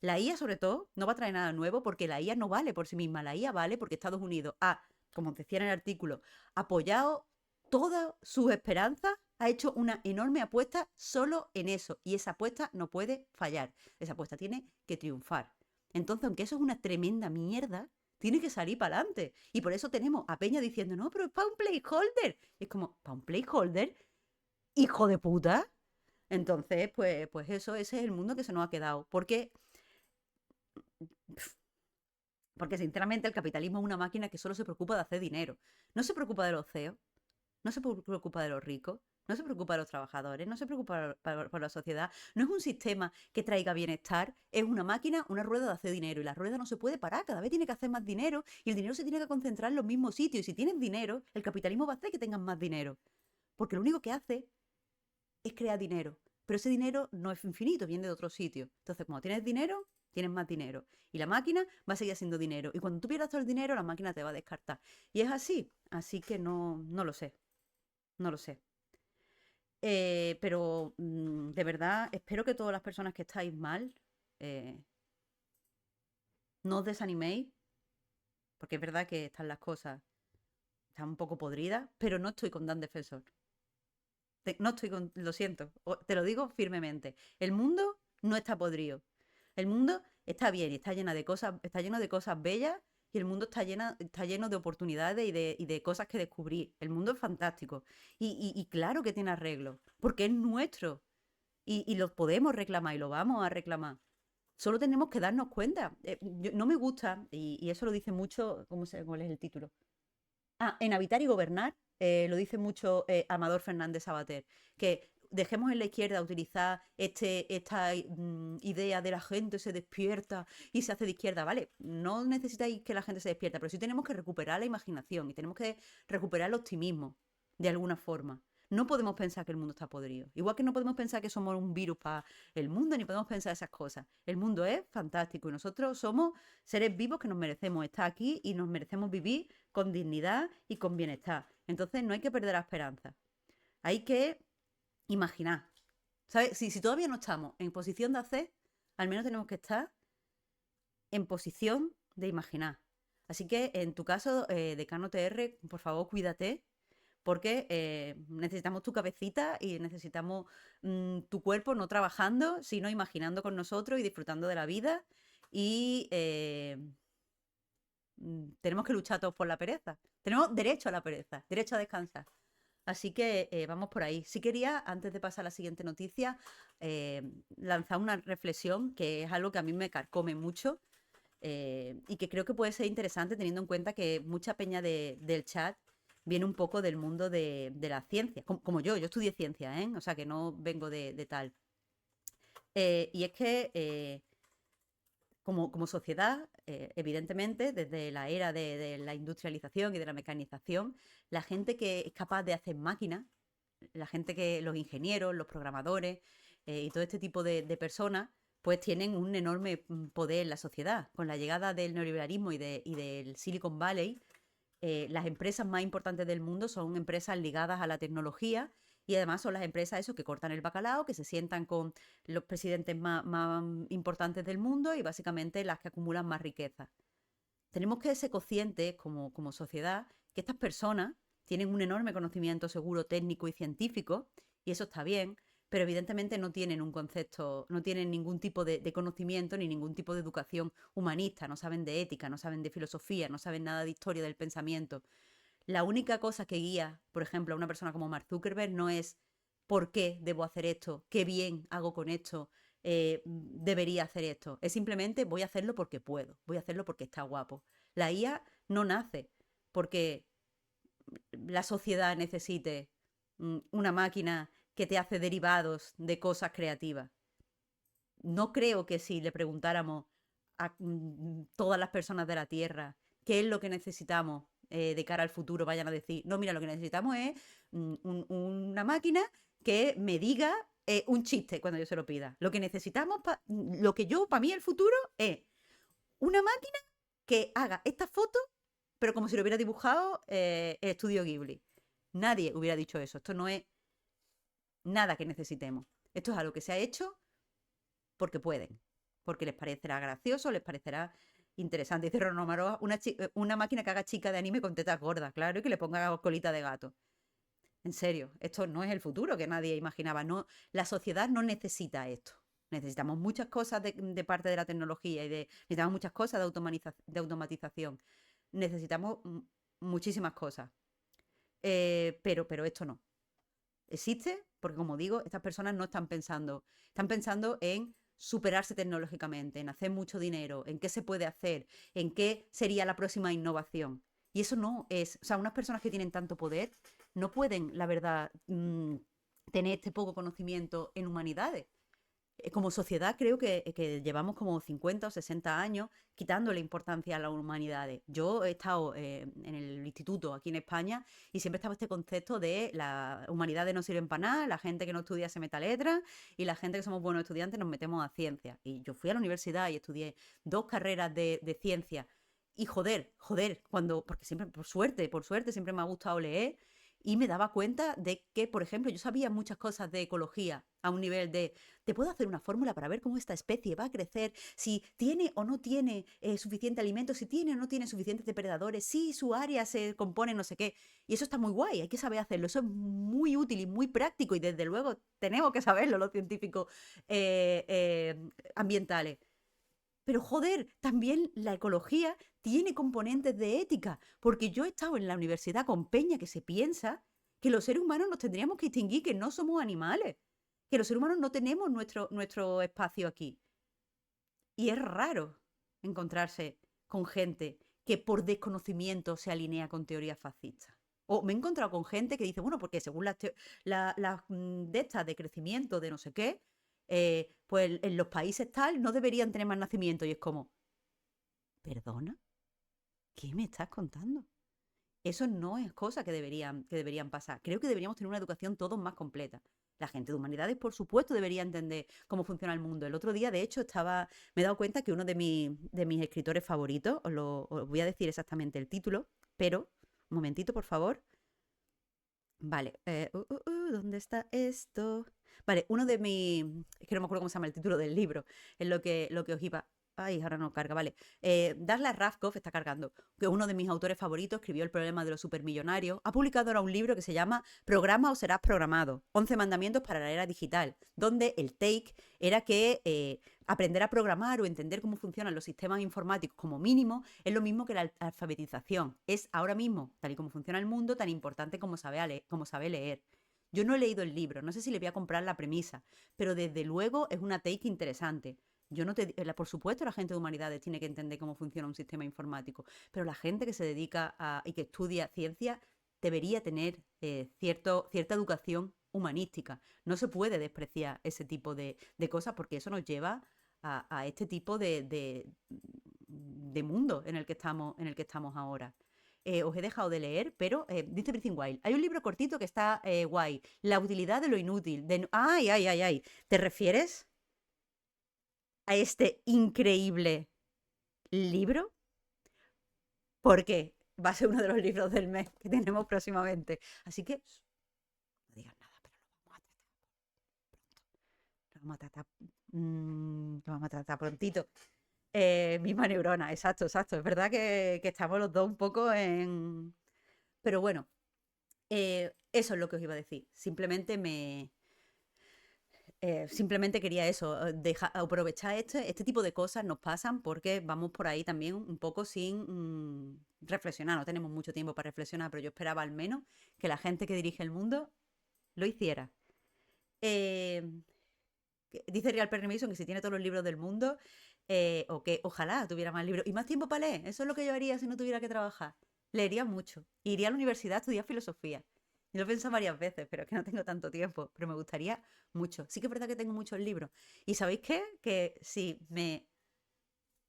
La IA, sobre todo, no va a traer nada nuevo porque la IA no vale por sí misma. La IA vale porque Estados Unidos ha, como decía en el artículo, apoyado todas sus esperanzas, ha hecho una enorme apuesta solo en eso. Y esa apuesta no puede fallar. Esa apuesta tiene que triunfar. Entonces, aunque eso es una tremenda mierda, tiene que salir para adelante. Y por eso tenemos a Peña diciendo, no, pero es para un placeholder. Y es como, ¿para un placeholder? Hijo de puta. Entonces, pues eso, ese es el mundo que se nos ha quedado. Porque sinceramente el capitalismo es una máquina que solo se preocupa de hacer dinero. No se preocupa de los CEOs, no se preocupa de los ricos, no se preocupa de los trabajadores, no se preocupa por la sociedad. No es un sistema que traiga bienestar, es una máquina, una rueda de hacer dinero. Y la rueda no se puede parar, cada vez tiene que hacer más dinero y el dinero se tiene que concentrar en los mismos sitios. Y si tienes dinero, el capitalismo va a hacer que tengas más dinero. Porque lo único que hace es crear dinero. Pero ese dinero no es infinito, viene de otro sitio. Entonces, cuando tienes dinero, tienes más dinero. Y la máquina va a seguir haciendo dinero. Y cuando tú pierdas todo el dinero, la máquina te va a descartar. Y es así. Así que no lo sé. No lo sé. Pero de verdad, espero que todas las personas que estáis mal, eh, no os desaniméis. Porque es verdad que están las cosas, están un poco podridas. Pero no estoy con Dan Defensor. No estoy con, lo siento, te lo digo firmemente. El mundo no está podrido. El mundo está bien y está llena de cosas, está lleno de cosas bellas y el mundo está lleno de oportunidades y de cosas que descubrir. El mundo es fantástico. Y claro que tiene arreglo, porque es nuestro. Y lo podemos reclamar y lo vamos a reclamar. Solo tenemos que darnos cuenta. No me gusta, y eso lo dice mucho, ¿cuál es el título? En Habitar y Gobernar, lo dice mucho Amador Fernández Sabater, que dejemos en la izquierda utilizar esta idea de la gente se despierta y se hace de izquierda, ¿vale? No necesitáis que la gente se despierta, pero sí tenemos que recuperar la imaginación y tenemos que recuperar el optimismo, de alguna forma. No podemos pensar que el mundo está podrido. Igual que no podemos pensar que somos un virus para el mundo, ni podemos pensar esas cosas. El mundo es fantástico y nosotros somos seres vivos que nos merecemos estar aquí y nos merecemos vivir con dignidad y con bienestar. Entonces no hay que perder la esperanza. Hay que imaginar. ¿Sabes? Si todavía no estamos en posición de hacer, al menos tenemos que estar en posición de imaginar. Así que en tu caso, Decano TR, por favor, cuídate, porque necesitamos tu cabecita y necesitamos tu cuerpo no trabajando, sino imaginando con nosotros y disfrutando de la vida. Y tenemos que luchar todos por la pereza. Tenemos derecho a la pereza, derecho a descansar. Así que vamos por ahí. Sí quería, antes de pasar a la siguiente noticia, lanzar una reflexión que es algo que a mí me carcome mucho y que creo que puede ser interesante teniendo en cuenta que mucha peña del chat viene un poco del mundo de la ciencia, como yo estudié ciencia, ¿eh? O sea que no vengo de tal. Y es que como sociedad, evidentemente, desde la era de la industrialización y de la mecanización, la gente que es capaz de hacer máquinas, la gente los ingenieros, los programadores y todo este tipo de personas, pues tienen un enorme poder en la sociedad. Con la llegada del neoliberalismo y del Silicon Valley, las empresas más importantes del mundo son empresas ligadas a la tecnología y además son las empresas eso, que cortan el bacalao, que se sientan con los presidentes más importantes del mundo y básicamente las que acumulan más riqueza. Tenemos que ser conscientes como sociedad que estas personas tienen un enorme conocimiento seguro técnico y científico y eso está bien, pero evidentemente no tienen un concepto, no tienen ningún tipo de conocimiento ni ningún tipo de educación humanista, no saben de ética, no saben de filosofía, no saben nada de historia del pensamiento. La única cosa que guía, por ejemplo, a una persona como Mark Zuckerberg no es por qué debo hacer esto, qué bien hago con esto, debería hacer esto. Es simplemente voy a hacerlo porque puedo, voy a hacerlo porque está guapo. La IA no nace porque la sociedad necesite una máquina que te hace derivados de cosas creativas. No creo que si le preguntáramos a todas las personas de la Tierra qué es lo que necesitamos de cara al futuro, vayan a decir, no, mira, lo que necesitamos es una máquina que me diga un chiste cuando yo se lo pida. Lo que necesitamos, lo que yo, para mí el futuro es una máquina que haga esta foto, pero como si lo hubiera dibujado el estudio Ghibli. Nadie hubiera dicho eso. Esto no es nada que necesitemos. Esto es algo que se ha hecho porque pueden, porque les parecerá gracioso, les parecerá interesante. Dice Ronald Maroa, una máquina que haga chica de anime con tetas gordas, claro, y que le ponga colita de gato. En serio, esto no es el futuro que nadie imaginaba. No, la sociedad no necesita esto. Necesitamos muchas cosas de parte de la tecnología y necesitamos muchas cosas de automatización. Necesitamos muchísimas cosas. Pero esto no. Existe porque, como digo, estas personas no están pensando en superarse tecnológicamente, en hacer mucho dinero, en qué se puede hacer, en qué sería la próxima innovación. Y eso no es, o sea, unas personas que tienen tanto poder no pueden, la verdad, tener este poco conocimiento en humanidades. Como sociedad creo que llevamos como 50 o 60 años quitándole importancia a las humanidades. Yo he estado en el instituto aquí en España y siempre estaba este concepto de las humanidades no sirven para nada, la gente que no estudia se mete a letras y la gente que somos buenos estudiantes nos metemos a ciencia. Y yo fui a la universidad y estudié 2 carreras de ciencia. Y porque siempre, por suerte, siempre me ha gustado leer y me daba cuenta de que, por ejemplo, yo sabía muchas cosas de ecología a un nivel de, te puedo hacer una fórmula para ver cómo esta especie va a crecer, si tiene o no tiene suficiente alimento, si tiene o no tiene suficientes depredadores, si su área se compone no sé qué. Y eso está muy guay, hay que saber hacerlo, eso es muy útil y muy práctico y desde luego tenemos que saberlo los científicos ambientales. Pero joder, también la ecología tiene componentes de ética, porque yo he estado en la universidad con peña que se piensa que los seres humanos nos tendríamos que distinguir, que no somos animales, que los seres humanos no tenemos nuestro espacio aquí. Y es raro encontrarse con gente que por desconocimiento se alinea con teorías fascistas O me he encontrado con gente que dice, bueno, porque según las de estas de crecimiento de no sé qué, pues en los países tal no deberían tener más nacimiento. Y es como, ¿perdona? ¿Qué me estás contando? Eso no es cosa que deberían pasar. Creo que deberíamos tener una educación todos más completa. La gente de humanidades, por supuesto, debería entender cómo funciona el mundo. El otro día, de hecho, me he dado cuenta que uno de mis escritores favoritos, os voy a decir exactamente el título, pero, un momentito, por favor. Vale, ¿dónde está esto? Vale, es que no me acuerdo cómo se llama el título del libro, es lo que os iba. Ay, ahora no carga, vale. Darla Rafkov está cargando, que es uno de mis autores favoritos, escribió El problema de los supermillonarios. Ha publicado ahora un libro que se llama Programa o serás programado, 11 mandamientos para la era digital, donde el take era que aprender a programar o entender cómo funcionan los sistemas informáticos como mínimo es lo mismo que la alfabetización. Es ahora mismo, tal y como funciona el mundo, tan importante como sabe leer. Yo no he leído el libro, no sé si le voy a comprar la premisa, pero desde luego es una take interesante. Yo no por supuesto, la gente de humanidades tiene que entender cómo funciona un sistema informático, pero la gente que se dedica y que estudia ciencia debería tener cierta educación humanística. No se puede despreciar ese tipo de cosas porque eso nos lleva a este tipo de mundo en el que estamos ahora. Os he dejado de leer, pero dice Breathing Wild. Hay un libro cortito que está guay. La utilidad de lo inútil. Ay, ay, ay, ay. ¿Te refieres a este increíble libro? Porque va a ser uno de los libros del mes que tenemos próximamente. Así que no digas nada, pero lo vamos a tratar pronto. Lo vamos a tratar prontito. Misma neurona, exacto, exacto. Es verdad que estamos los dos un poco en. Pero bueno, eso es lo que os iba a decir. Simplemente quería eso, aprovechar este tipo de cosas nos pasan porque vamos por ahí también un poco sin reflexionar. No tenemos mucho tiempo para reflexionar, pero yo esperaba al menos que la gente que dirige el mundo lo hiciera. Eh, Dice Real Permission que si tiene todos los libros del mundo, o que ojalá tuviera más libros y más tiempo para leer. Eso es lo que yo haría si no tuviera que trabajar. Leería mucho. Iría a la universidad a estudiar filosofía. Yo lo he pensado varias veces, pero es que no tengo tanto tiempo. Pero me gustaría mucho. Sí que es verdad que tengo muchos libros. ¿Y sabéis qué? Que si me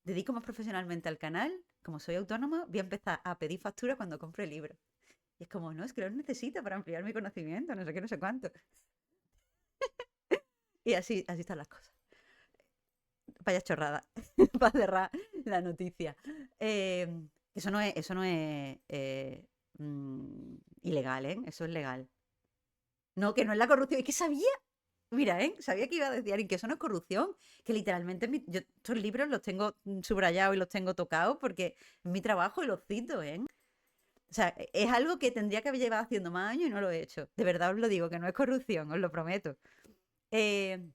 dedico más profesionalmente al canal, como soy autónoma, voy a empezar a pedir facturas cuando compre libros. Y es como, no, es que los necesito para ampliar mi conocimiento, no sé qué, no sé cuánto. Y así están las cosas. Vaya chorrada, para cerrar la noticia. Eh, eso no es ilegal, ¿eh? Eso es legal. No, que no es la corrupción. Es que sabía, mira, ¿eh? Sabía que iba a decir alguien que eso no es corrupción. Que literalmente yo estos libros los tengo subrayados y los tengo tocados porque es mi trabajo y los cito, ¿eh? O sea, es algo que tendría que haber llevado haciendo más años y no lo he hecho. De verdad os lo digo, que no es corrupción, os lo prometo. Eh,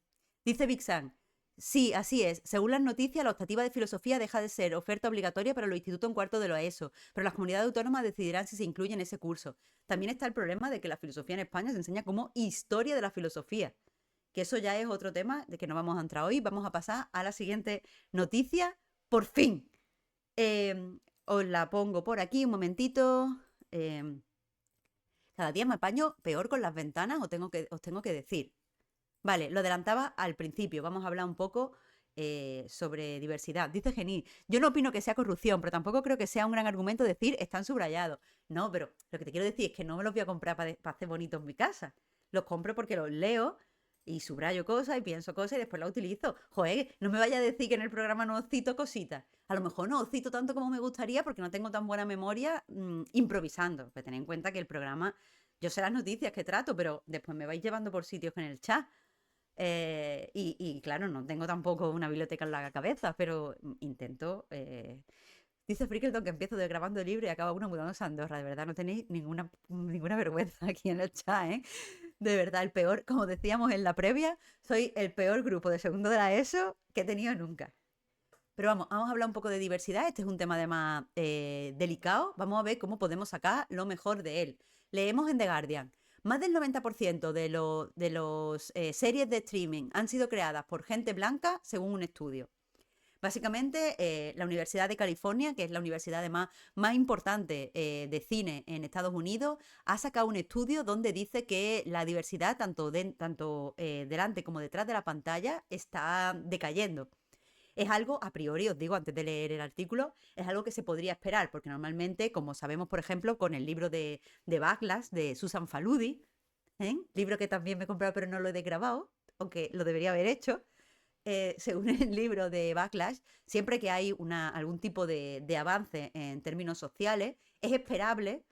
Dice Big Sam. Sí, así es. Según las noticias, la optativa de filosofía deja de ser oferta obligatoria para los institutos en cuarto de lo ESO, pero las comunidades autónomas decidirán si se incluye en ese curso. También está el problema de que la filosofía en España se enseña como historia de la filosofía, que eso ya es otro tema de que no vamos a entrar hoy. Vamos a pasar a la siguiente noticia. Por fin. Os la pongo por aquí un momentito. Em, Cada día me apaño peor con las ventanas, os tengo que decir. Vale, lo adelantaba al principio. Vamos a hablar un poco sobre diversidad. Dice Gení, yo no opino que sea corrupción, pero tampoco creo que sea un gran argumento decir están subrayados. No, pero lo que te quiero decir es que no me los voy a comprar para hacer bonitos en mi casa. Los compro porque los leo y subrayo cosas y pienso cosas y después las utilizo. Joder, no me vaya a decir que en el programa no os cito cositas. A lo mejor no os cito tanto como me gustaría porque no tengo tan buena memoria improvisando. Pero tened en cuenta que el programa, yo sé las noticias que trato, pero después me vais llevando por sitios en el chat. Y claro, no tengo tampoco una biblioteca en la cabeza, pero intento. Dice Frickleton que empiezo grabando el libro y acaba uno mudándose a Andorra. De verdad, no tenéis ninguna vergüenza aquí en el chat, ¿eh? De verdad, el peor, como decíamos en la previa, soy el peor grupo de segundo de la ESO que he tenido nunca. Pero vamos a hablar un poco de diversidad. Este es un tema además delicado. Vamos a ver cómo podemos sacar lo mejor de él. Leemos en The Guardian. Más del 90% de los series de streaming han sido creadas por gente blanca, según un estudio. Básicamente, la Universidad de California, que es la universidad además más importante de cine en Estados Unidos, ha sacado un estudio donde dice que la diversidad, tanto delante como detrás de la pantalla, está decayendo. Es algo, a priori, os digo antes de leer el artículo, es algo que se podría esperar, porque normalmente, como sabemos, por ejemplo, con el libro de Backlash de Susan Faludi, libro que también me he comprado pero no lo he desgrabado, aunque lo debería haber hecho, según el libro de Backlash, siempre que hay algún tipo de avance en términos sociales, es esperable,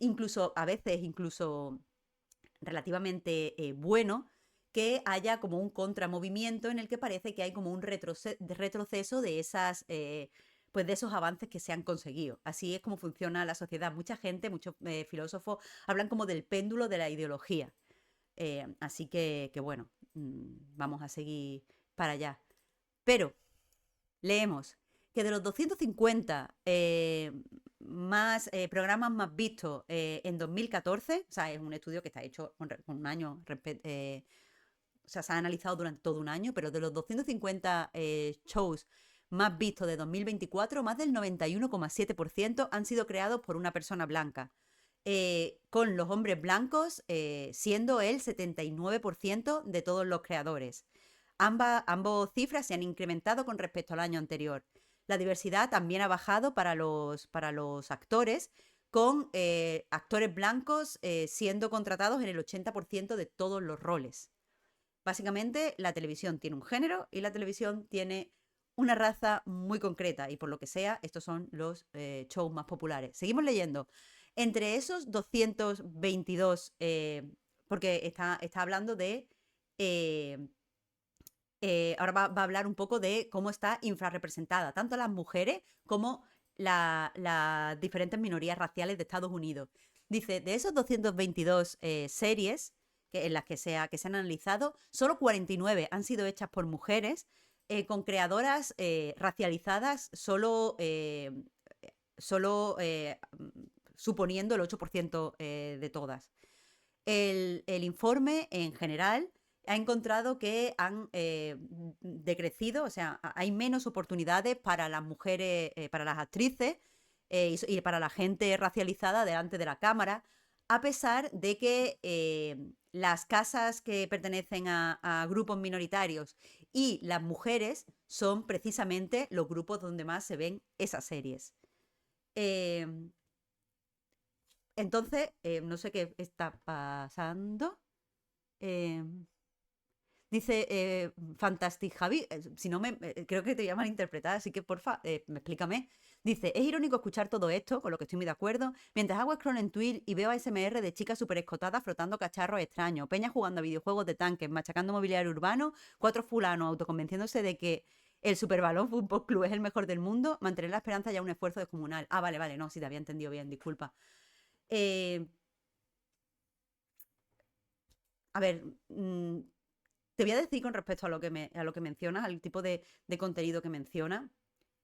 incluso a veces incluso relativamente bueno, que haya como un contramovimiento en el que parece que hay como un retroceso de esas pues de esos avances que se han conseguido. Así es como funciona la sociedad. Mucha gente, muchos filósofos hablan como del péndulo de la ideología. Así que bueno, vamos a seguir para allá. Pero leemos que de los 250 programas más vistos en 2014, o sea, es un estudio que está hecho con un año, o sea, se ha analizado durante todo un año, pero de los 250 shows más vistos de 2024, más del 91,7% han sido creados por una persona blanca, con los hombres blancos siendo el 79% de todos los creadores. Ambos cifras se han incrementado con respecto al año anterior. La diversidad también ha bajado para los actores, con actores blancos siendo contratados en el 80% de todos los roles. Básicamente, la televisión tiene un género y la televisión tiene una raza muy concreta, y por lo que sea, estos son los shows más populares. Seguimos leyendo. Entre esos 222, porque está hablando de... ahora va a hablar un poco de cómo está infrarrepresentada tanto las mujeres como las diferentes minorías raciales de Estados Unidos. Dice, de esos 222 series en las que se han analizado, solo 49 han sido hechas por mujeres, con creadoras racializadas solo suponiendo el 8% de todas. El informe en general ha encontrado que han decrecido, o sea, hay menos oportunidades para las mujeres, para las actrices y para la gente racializada delante de la cámara, a pesar de que las casas que pertenecen a grupos minoritarios y las mujeres son precisamente los grupos donde más se ven esas series. Eh, entonces, no sé qué está pasando. Eh, Dice Fantastic Javi, si no creo que te voy a malinterpretar, así que porfa, explícame. Dice, es irónico escuchar todo esto, con lo que estoy muy de acuerdo, mientras hago scroll en Twitter y veo a SMR de chicas súper escotadas frotando cacharros extraños, peña jugando a videojuegos de tanques, machacando mobiliario urbano, 4 fulanos autoconvenciéndose de que el Superbalón Fútbol Club es el mejor del mundo, mantener la esperanza ya un esfuerzo descomunal. Ah, vale, no, sí, te había entendido bien, disculpa. Eh, a ver, te voy a decir con respecto a lo que mencionas, al tipo de contenido que mencionas,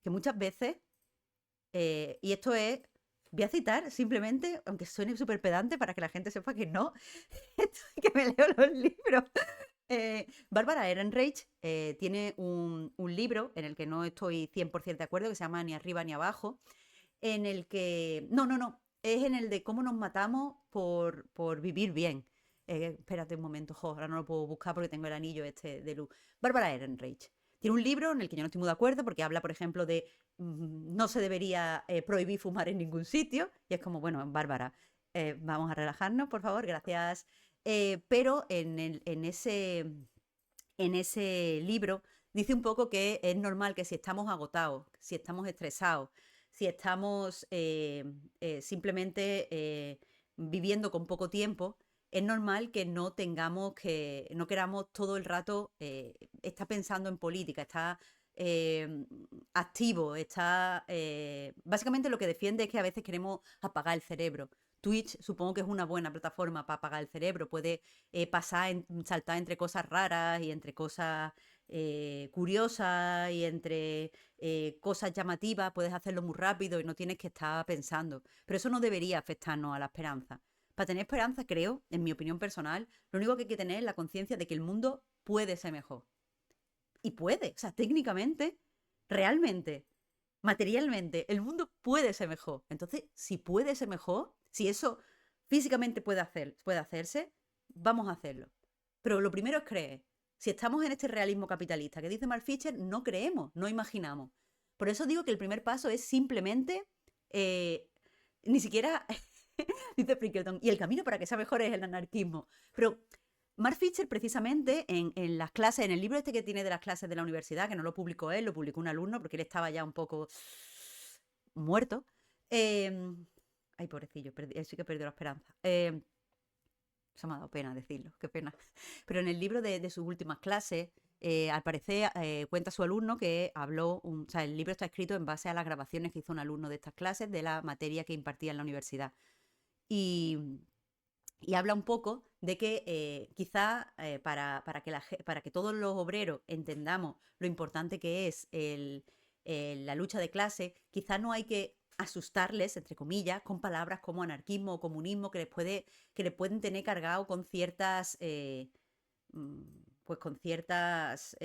que muchas veces, y esto es, voy a citar simplemente, aunque suene súper pedante, para que la gente sepa que no, que me leo los libros. Bárbara Ehrenreich tiene un libro en el que no estoy 100% de acuerdo, que se llama Ni arriba ni abajo, en el que... No, es en el de cómo nos matamos por vivir bien. Espérate un momento, ahora no lo puedo buscar porque tengo el anillo este de luz. Bárbara Ehrenreich. Tiene un libro en el que yo no estoy muy de acuerdo porque habla, por ejemplo, de no se debería prohibir fumar en ningún sitio. Y es como, bueno, Bárbara, vamos a relajarnos, por favor, gracias. Pero en ese libro dice un poco que es normal que si estamos agotados, si estamos estresados, si estamos simplemente viviendo con poco tiempo, es normal que no queramos todo el rato estar pensando en política, estar activo, básicamente lo que defiende es que a veces queremos apagar el cerebro. Twitch supongo que es una buena plataforma para apagar el cerebro, puede saltar entre cosas raras y entre cosas curiosas y entre cosas llamativas, puedes hacerlo muy rápido y no tienes que estar pensando. Pero eso no debería afectarnos a la esperanza. Para tener esperanza, creo, en mi opinión personal, lo único que hay que tener es la conciencia de que el mundo puede ser mejor. Y puede, o sea, técnicamente realmente, materialmente, el mundo puede ser mejor. Entonces, si puede ser mejor, si eso físicamente puede hacerse, vamos a hacerlo. Pero lo primero es creer. Si estamos en este realismo capitalista que dice Mark Fisher, no creemos, no imaginamos. Por eso digo que el primer paso es simplemente, ni siquiera, dice Prickleton, y el camino para que sea mejor es el anarquismo. Pero Mark Fisher, precisamente, en las clases, en el libro este que tiene de las clases de la universidad, que no lo publicó él, lo publicó un alumno, porque él estaba ya un poco muerto. eh, Ay, pobrecillo, él sí que perdió la esperanza. Se me ha dado pena decirlo, qué pena. Pero en el libro de sus últimas clases, al parecer, cuenta su alumno que habló, o sea, el libro está escrito en base a las grabaciones que hizo un alumno de estas clases de la materia que impartía en la universidad. Y, y habla un poco de que quizá para que todos los obreros entendamos lo importante que es la lucha de clase, quizá no hay que asustarles, entre comillas, con palabras como anarquismo o comunismo que les pueden tener cargado con ciertas mm, pues con ciertas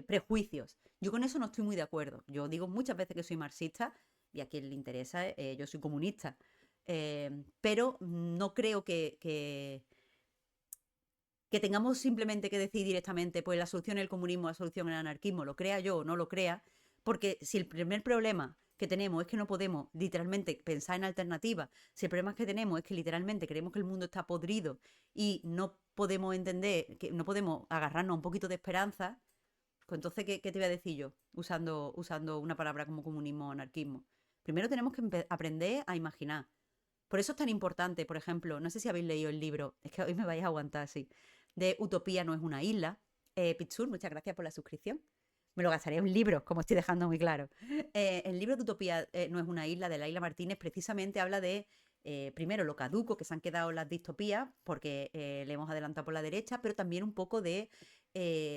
prejuicios. Yo con eso no estoy muy de acuerdo. Yo digo muchas veces que soy marxista y a quien le interesa, yo soy comunista. Pero no creo que tengamos simplemente que decir directamente, pues la solución es el comunismo, la solución es el anarquismo, lo crea yo o no lo crea, porque si el primer problema que tenemos es que no podemos literalmente pensar en alternativas, si el problema que tenemos es que literalmente creemos que el mundo está podrido y no podemos entender, que no podemos agarrarnos a un poquito de esperanza, pues entonces, ¿qué te voy a decir yo usando una palabra como comunismo o anarquismo? Primero tenemos que aprender a imaginar. Por eso es tan importante, por ejemplo, no sé si habéis leído el libro, es que hoy me vais a aguantar así, de Utopía no es una isla. Pitsur, muchas gracias por la suscripción. Me lo gastaré en libros, como estoy dejando muy claro. El libro de Utopía no es una isla, de Laila Martínez, precisamente habla de, primero, lo caduco que se han quedado las distopías, porque le hemos adelantado por la derecha, pero también un poco de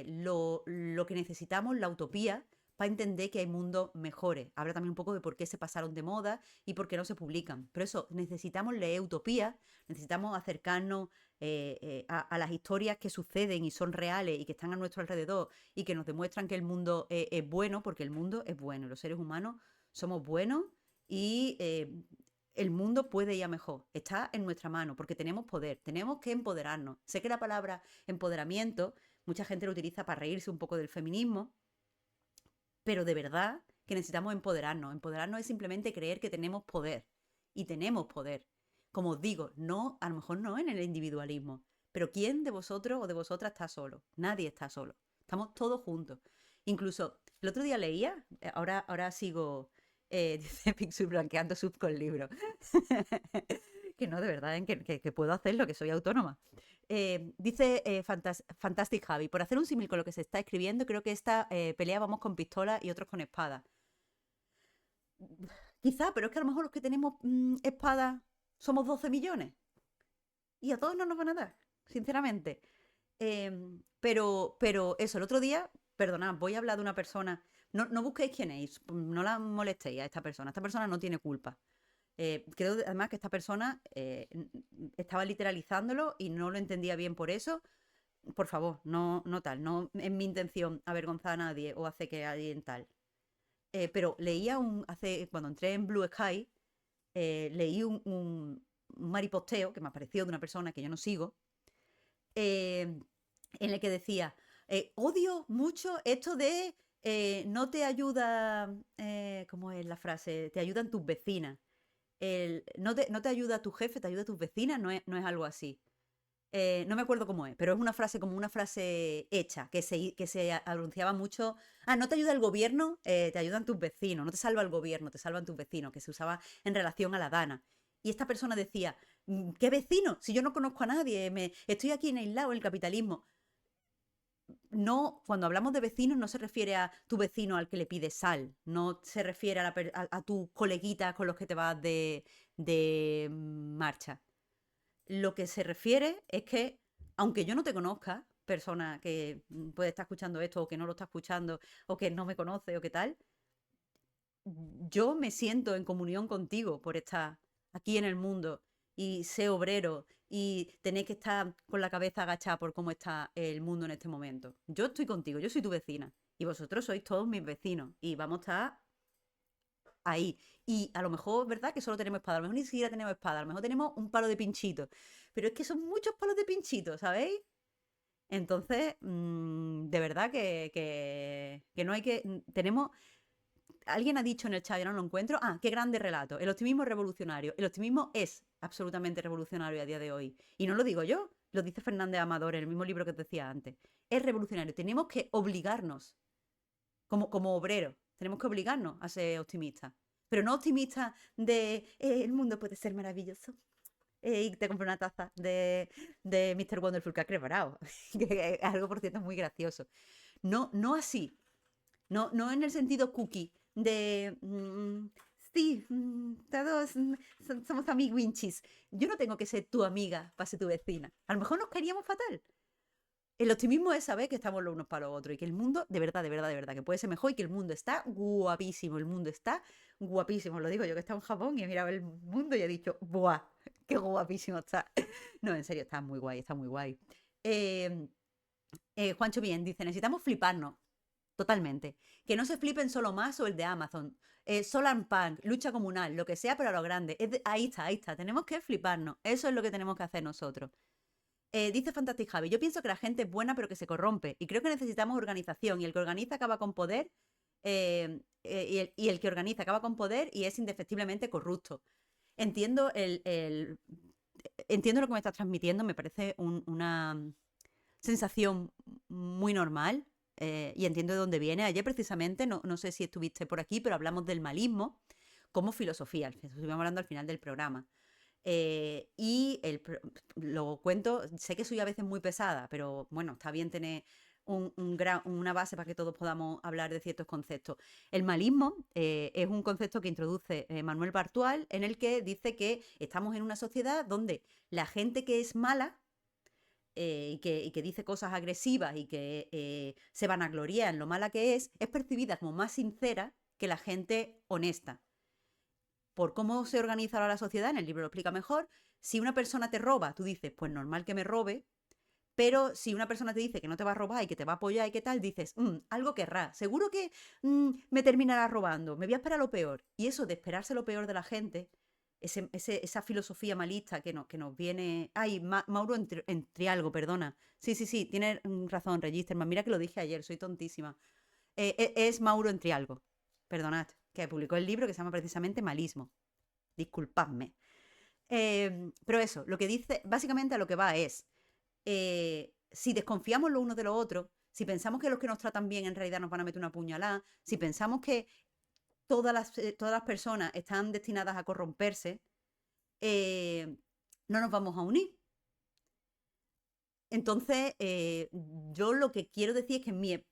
lo que necesitamos, la utopía, para entender que hay mundos mejores. Habla también un poco de por qué se pasaron de moda y por qué no se publican. Pero eso, necesitamos leer utopía, necesitamos acercarnos a las historias que suceden y son reales y que están a nuestro alrededor y que nos demuestran que el mundo es bueno, porque el mundo es bueno. Los seres humanos somos buenos y el mundo puede ir a mejor. Está en nuestra mano porque tenemos poder, tenemos que empoderarnos. Sé que la palabra empoderamiento mucha gente lo utiliza para reírse un poco del feminismo, pero de verdad que necesitamos empoderarnos. Empoderarnos es simplemente creer que tenemos poder. Y tenemos poder. Como os digo, no, a lo mejor no en el individualismo. Pero ¿quién de vosotros o de vosotras está solo? Nadie está solo. Estamos todos juntos. Incluso el otro día leía, ahora sigo, dice Pixel blanqueando sub con libros. Que no, de verdad, que puedo hacerlo, que soy autónoma. Dice Fantastic Javi, por hacer un símil con lo que se está escribiendo, creo que esta pelea vamos con pistola y otros con espada. Quizá, pero es que a lo mejor los que tenemos espadas somos 12 millones y a todos no nos van a dar, sinceramente. Pero eso, el otro día, perdonad, voy a hablar de una persona. No busquéis quién es, no la molestéis a esta persona. Esta persona no tiene culpa. Creo además que esta persona estaba literalizándolo y no lo entendía bien por eso. Por favor, no tal, no es mi intención avergonzar a nadie o hacer que alguien tal. Pero leía cuando entré en Blue Sky, leí un mariposteo que me apareció de una persona que yo no sigo, eh, en el que decía, odio mucho esto de no te ayuda, ¿cómo es la frase? Te ayudan tus vecinas. No te ayuda tu jefe, te ayuda tus vecinas, no es algo así. No me acuerdo cómo es, pero es una frase como una frase hecha, que se anunciaba mucho. Ah, no te ayuda el gobierno, te ayudan tus vecinos. No te salva el gobierno, te salvan tus vecinos, que se usaba en relación a la Dana. Y esta persona decía, ¿qué vecino? Si yo no conozco a nadie, estoy aquí en aislado en el capitalismo. No, cuando hablamos de vecinos no se refiere a tu vecino al que le pides sal, no se refiere a tus coleguitas con los que te vas de marcha. Lo que se refiere es que, aunque yo no te conozca, persona que puede estar escuchando esto o que no lo está escuchando o que no me conoce o qué tal, yo me siento en comunión contigo por estar aquí en el mundo y ser obrero y tener que estar con la cabeza agachada por cómo está el mundo en este momento. Yo estoy contigo, yo soy tu vecina y vosotros sois todos mis vecinos y vamos a estar ahí. Y a lo mejor, ¿verdad? Que solo tenemos espada, a lo mejor ni siquiera tenemos espada, a lo mejor tenemos un palo de pinchito, pero es que son muchos palos de pinchito, ¿sabéis? Entonces, de verdad que no hay que... Tenemos... Alguien ha dicho en el chat, yo no lo encuentro. Ah, qué grande relato. El optimismo es revolucionario. El optimismo es absolutamente revolucionario a día de hoy. Y no lo digo yo, lo dice Fernández Amador en el mismo libro que os decía antes. Es revolucionario. Tenemos que obligarnos, como obreros, tenemos que obligarnos a ser optimistas. Pero no optimistas de el mundo puede ser maravilloso. Y te compré una taza de Mr. Wonderful que ha preparado. Que es algo, por cierto, muy gracioso. No, no así. No, no en el sentido cookie de sí, todos somos amiguinchis. Yo no tengo que ser tu amiga para ser tu vecina. A lo mejor nos queríamos fatal. El optimismo es saber que estamos los unos para los otros y que el mundo, de verdad, de verdad, de verdad, que puede ser mejor y que el mundo está guapísimo. El mundo está guapísimo. Lo digo yo que he estado en Japón y he mirado el mundo y he dicho, ¡buah! ¡Qué guapísimo está! No, en serio, está muy guay, está muy guay. Eh, Juancho Bien dice, necesitamos fliparnos. Totalmente. Que no se flipen solo más o el de Amazon. Solar Punk, lucha comunal, lo que sea, pero a lo grande. Ahí está, ahí está. Tenemos que fliparnos. Eso es lo que tenemos que hacer nosotros. Dice Fantastic Javi, yo pienso que la gente es buena pero que se corrompe. Y creo que necesitamos organización. Y el que organiza acaba con poder. Y el que organiza acaba con poder y es indefectiblemente corrupto. Entiendo entiendo lo que me estás transmitiendo. Me parece una sensación muy normal y entiendo de dónde viene. Ayer precisamente, no sé si estuviste por aquí, pero hablamos del malismo como filosofía. Estuvimos hablando al final del programa. Y lo cuento, sé que soy a veces muy pesada, pero bueno, está bien tener una base para que todos podamos hablar de ciertos conceptos. El malismo es un concepto que introduce Manuel Bartual, en el que dice que estamos en una sociedad donde la gente que es mala y que dice cosas agresivas y que se vanagloria en lo mala que es percibida como más sincera que la gente honesta. Por cómo se organiza ahora la sociedad, en el libro lo explica mejor, si una persona te roba, tú dices, pues normal que me robe, pero si una persona te dice que no te va a robar y que te va a apoyar y qué tal, dices, algo querrá, seguro que me terminará robando, me voy a esperar lo peor. Y eso de esperarse lo peor de la gente, esa filosofía malista que nos viene... Ay, Mauro Entrialgo, perdona. Sí, sí, sí, tienes razón, Registerman. Mira que lo dije ayer, soy tontísima. Es Mauro Entrialgo, perdonad, que publicó el libro que se llama precisamente Malismo. Disculpadme. Pero eso, lo que dice, básicamente a lo que va es, si desconfiamos los unos de los otros, si pensamos que los que nos tratan bien en realidad nos van a meter una puñalada, si pensamos que todas las personas están destinadas a corromperse, no nos vamos a unir. Entonces, yo lo que quiero decir es que mi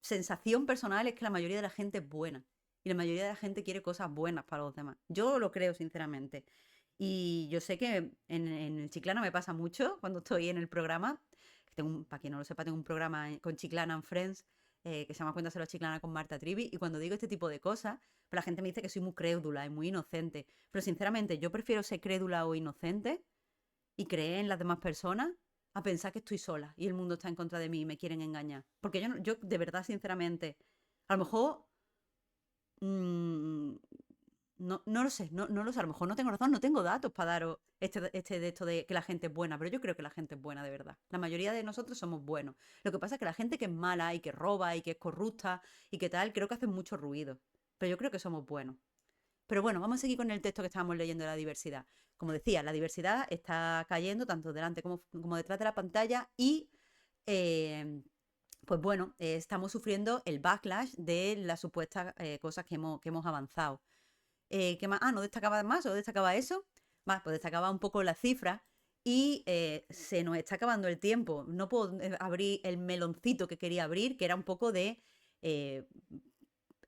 sensación personal es que la mayoría de la gente es buena. Y la mayoría de la gente quiere cosas buenas para los demás. Yo lo creo, sinceramente. Y yo sé que en el Chiclana me pasa mucho cuando estoy en el programa. Para quien no lo sepa, tengo un programa con Chiclana and Friends que se llama Cuéntaselo a Chiclana con Marta Trivi. Y cuando digo este tipo de cosas, pues la gente me dice que soy muy crédula y muy inocente. Pero sinceramente, yo prefiero ser crédula o inocente y creer en las demás personas a pensar que estoy sola y el mundo está en contra de mí y me quieren engañar. Porque yo de verdad, sinceramente, a lo mejor mm, no lo sé, no lo sé, a lo mejor no tengo razón, no tengo datos para daros de esto de que la gente es buena, pero yo creo que la gente es buena de verdad. La mayoría de nosotros somos buenos. Lo que pasa es que la gente que es mala y que roba y que es corrupta y que tal, creo que hace mucho ruido. Pero yo creo que somos buenos. Pero bueno, vamos a seguir con el texto que estábamos leyendo de la diversidad. Como decía, la diversidad está cayendo tanto delante como detrás de la pantalla y, eh, pues bueno, estamos sufriendo el backlash de las supuestas cosas que hemos avanzado. ¿Qué más? Ah, ¿no destacaba más o destacaba eso? Más, pues destacaba un poco las cifras y se nos está acabando el tiempo. No puedo abrir el meloncito que quería abrir, que era un poco de... eh,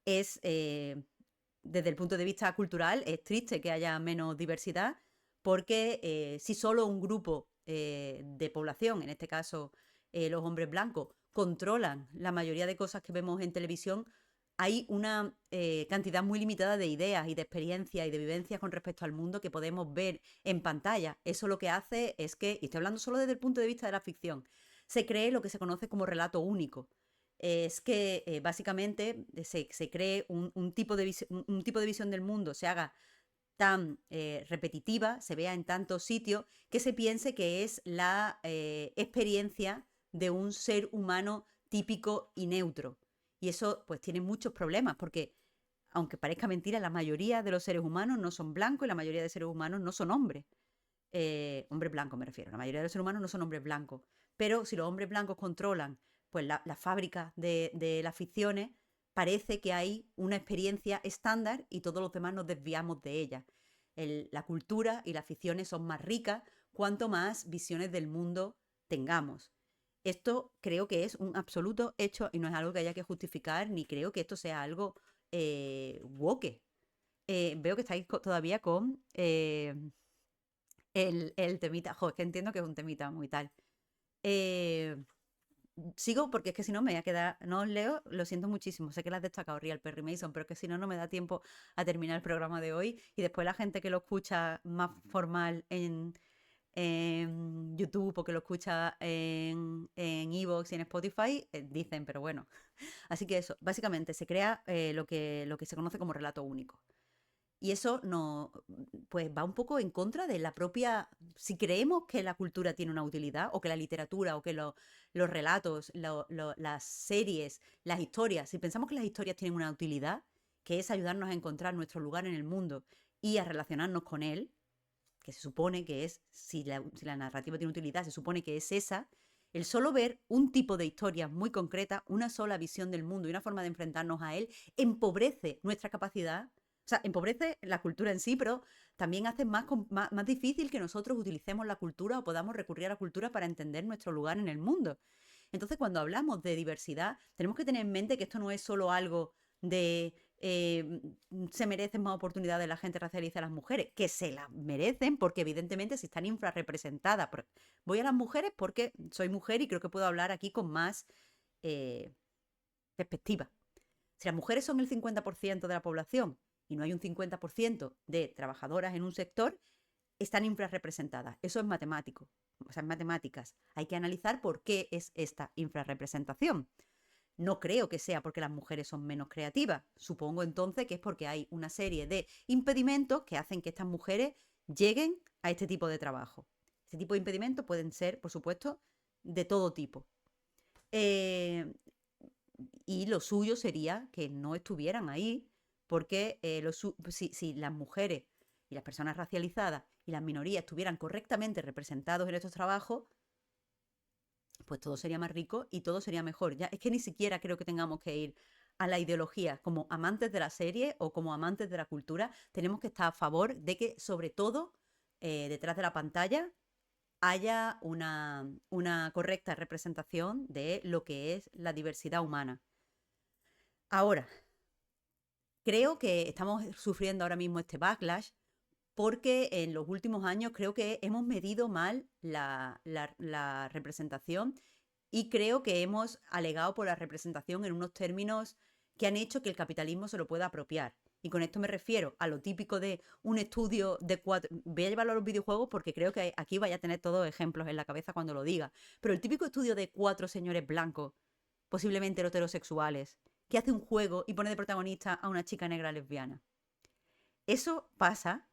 es desde el punto de vista cultural, es triste que haya menos diversidad, porque si solo un grupo de población, en este caso los hombres blancos, controlan la mayoría de cosas que vemos en televisión, hay una cantidad muy limitada de ideas y de experiencias y de vivencias con respecto al mundo que podemos ver en pantalla. Eso lo que hace es que, y estoy hablando solo desde el punto de vista de la ficción, se cree lo que se conoce como relato único. es que básicamente se cree un tipo de un tipo de visión del mundo, se haga tan repetitiva, se vea en tantos sitios, que se piense que es la experiencia de un ser humano típico y neutro. Y eso pues tiene muchos problemas, porque aunque parezca mentira, la mayoría de los seres humanos no son blancos y la mayoría de seres humanos no son hombres. Hombres blancos me refiero, la mayoría de los seres humanos no son hombres blancos. Pero si los hombres blancos controlan pues la fábrica de las ficciones, parece que hay una experiencia estándar y todos los demás nos desviamos de ella. La cultura y las ficciones son más ricas cuanto más visiones del mundo tengamos. Esto creo que es un absoluto hecho y no es algo que haya que justificar, ni creo que esto sea algo woke. Veo que estáis todavía con el temita. Jo, es que entiendo que es un temita muy tal. Eh, Sigo porque es que si no me voy a quedar. No os leo, lo siento muchísimo. Sé que la has destacado Real Perry Mason, pero es que si no, no me da tiempo a terminar el programa de hoy. Y después la gente que lo escucha más formal en YouTube o que lo escucha en Evox y en Spotify, dicen, pero bueno. Así que eso, básicamente se crea lo que se conoce como relato único. Y eso no, pues va un poco en contra de la propia, si creemos que la cultura tiene una utilidad, o que la literatura, o que los relatos, las series, las historias, si pensamos que las historias tienen una utilidad, que es ayudarnos a encontrar nuestro lugar en el mundo y a relacionarnos con él, que se supone que es, si la narrativa tiene utilidad, se supone que es esa, el solo ver un tipo de historia muy concreta, una sola visión del mundo y una forma de enfrentarnos a él, empobrece nuestra capacidad. O sea, empobrece la cultura en sí, pero también hace más difícil que nosotros utilicemos la cultura o podamos recurrir a la cultura para entender nuestro lugar en el mundo. Entonces, cuando hablamos de diversidad, tenemos que tener en mente que esto no es solo algo de se merecen más oportunidades la gente racializa a las mujeres, que se las merecen porque evidentemente si están infrarrepresentadas. Voy a las mujeres porque soy mujer y creo que puedo hablar aquí con más eh, perspectiva. Si las mujeres son el 50% de la población y no hay un 50% de trabajadoras en un sector, están infrarrepresentadas. Eso es matemático, o sea, en matemáticas. Hay que analizar por qué es esta infrarrepresentación. No creo que sea porque las mujeres son menos creativas. Supongo entonces que es porque hay una serie de impedimentos que hacen que estas mujeres lleguen a este tipo de trabajo. Este tipo de impedimentos pueden ser, por supuesto, de todo tipo. Eh, y lo suyo sería que no estuvieran ahí, porque si las mujeres y las personas racializadas y las minorías estuvieran correctamente representados en estos trabajos, pues todo sería más rico y todo sería mejor. Ya es que ni siquiera creo que tengamos que ir a la ideología como amantes de la serie o como amantes de la cultura. Tenemos que estar a favor de que, sobre todo, detrás de la pantalla haya una correcta representación de lo que es la diversidad humana. Ahora, creo que estamos sufriendo ahora mismo este backlash porque en los últimos años creo que hemos medido mal la representación y creo que hemos alegado por la representación en unos términos que han hecho que el capitalismo se lo pueda apropiar. Y con esto me refiero a lo típico de un estudio de cuatro. Voy a llevarlo a los videojuegos porque creo que aquí vaya a tener todos ejemplos en la cabeza cuando lo diga. Pero el típico estudio de cuatro señores blancos, posiblemente heterosexuales, que hace un juego y pone de protagonista a una chica negra lesbiana. Eso pasa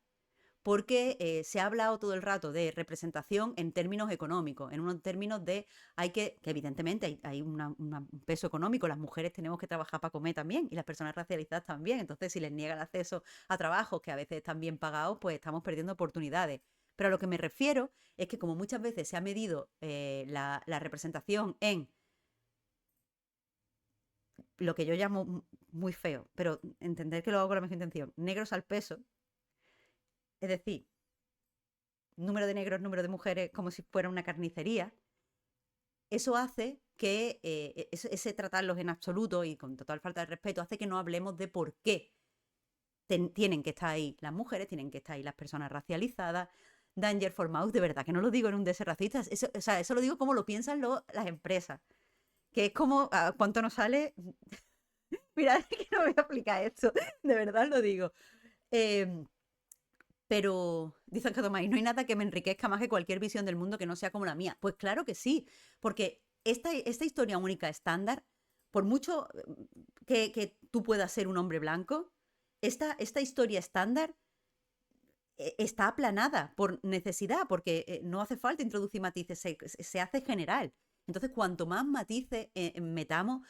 porque se ha hablado todo el rato de representación en términos económicos, en unos términos de que evidentemente hay un peso económico, las mujeres tenemos que trabajar para comer también y las personas racializadas también, entonces si les niega el acceso a trabajos que a veces están bien pagados, pues estamos perdiendo oportunidades. Pero a lo que me refiero es que como muchas veces se ha medido la representación en lo que yo llamo muy feo, pero entender que lo hago con la mejor intención, negros al peso, es decir, número de negros, número de mujeres, como si fuera una carnicería, eso hace que ese tratarlos en absoluto y con total falta de respeto hace que no hablemos de por qué tienen que estar ahí las mujeres, tienen que estar ahí las personas racializadas. Danger for Mouse, de verdad, que no lo digo en un deseo racista, eso, o sea, eso lo digo como lo piensan las empresas, que es como, ¿cuánto nos sale? Mira, es que no voy a explicar esto, de verdad lo digo. Eh, Pero, dice que Tomás, no hay nada que me enriquezca más que cualquier visión del mundo que no sea como la mía. Pues claro que sí, porque esta historia única estándar por mucho que tú puedas ser un hombre blanco, esta historia estándar está aplanada por necesidad, porque no hace falta introducir matices, se hace general. Entonces, cuanto más matices metamos,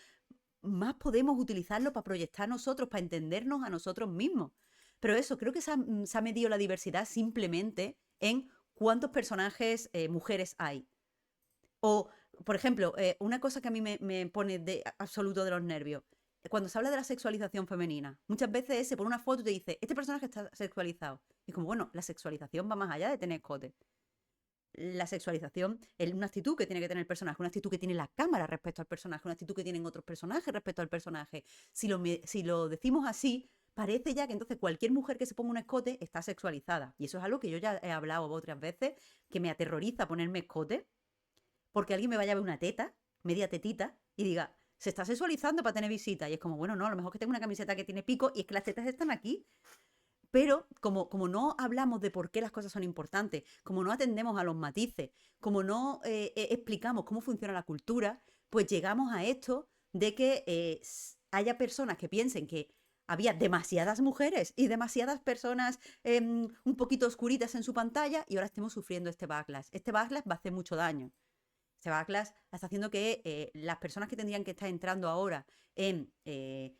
más podemos utilizarlo para proyectar nosotros, para entendernos a nosotros mismos. Pero eso, creo que se ha medido la diversidad simplemente en cuántos personajes mujeres hay. O, por ejemplo, una cosa que a mí me pone de absoluto de los nervios. Cuando se habla de la sexualización femenina, muchas veces se pone una foto y te dice, este personaje está sexualizado. Y como, bueno, la sexualización va más allá de tener escote. La sexualización es una actitud que tiene que tener el personaje, una actitud que tiene la cámara respecto al personaje, una actitud que tienen otros personajes respecto al personaje. Si lo decimos así, parece ya que entonces cualquier mujer que se ponga un escote está sexualizada. Y eso es algo que yo ya he hablado otras veces, que me aterroriza ponerme escote, porque alguien me vaya a ver una teta, media tetita, y diga, se está sexualizando para tener visita. Y es como, bueno, no, a lo mejor que tengo una camiseta que tiene pico y es que las tetas están aquí. Pero como no hablamos de por qué las cosas son importantes, como no atendemos a los matices, como no explicamos cómo funciona la cultura, pues llegamos a esto de que haya personas que piensen que había demasiadas mujeres y demasiadas personas un poquito oscuritas en su pantalla y ahora estemos sufriendo este backlash. Este backlash va a hacer mucho daño. Este backlash está haciendo que las personas que tendrían que estar entrando ahora en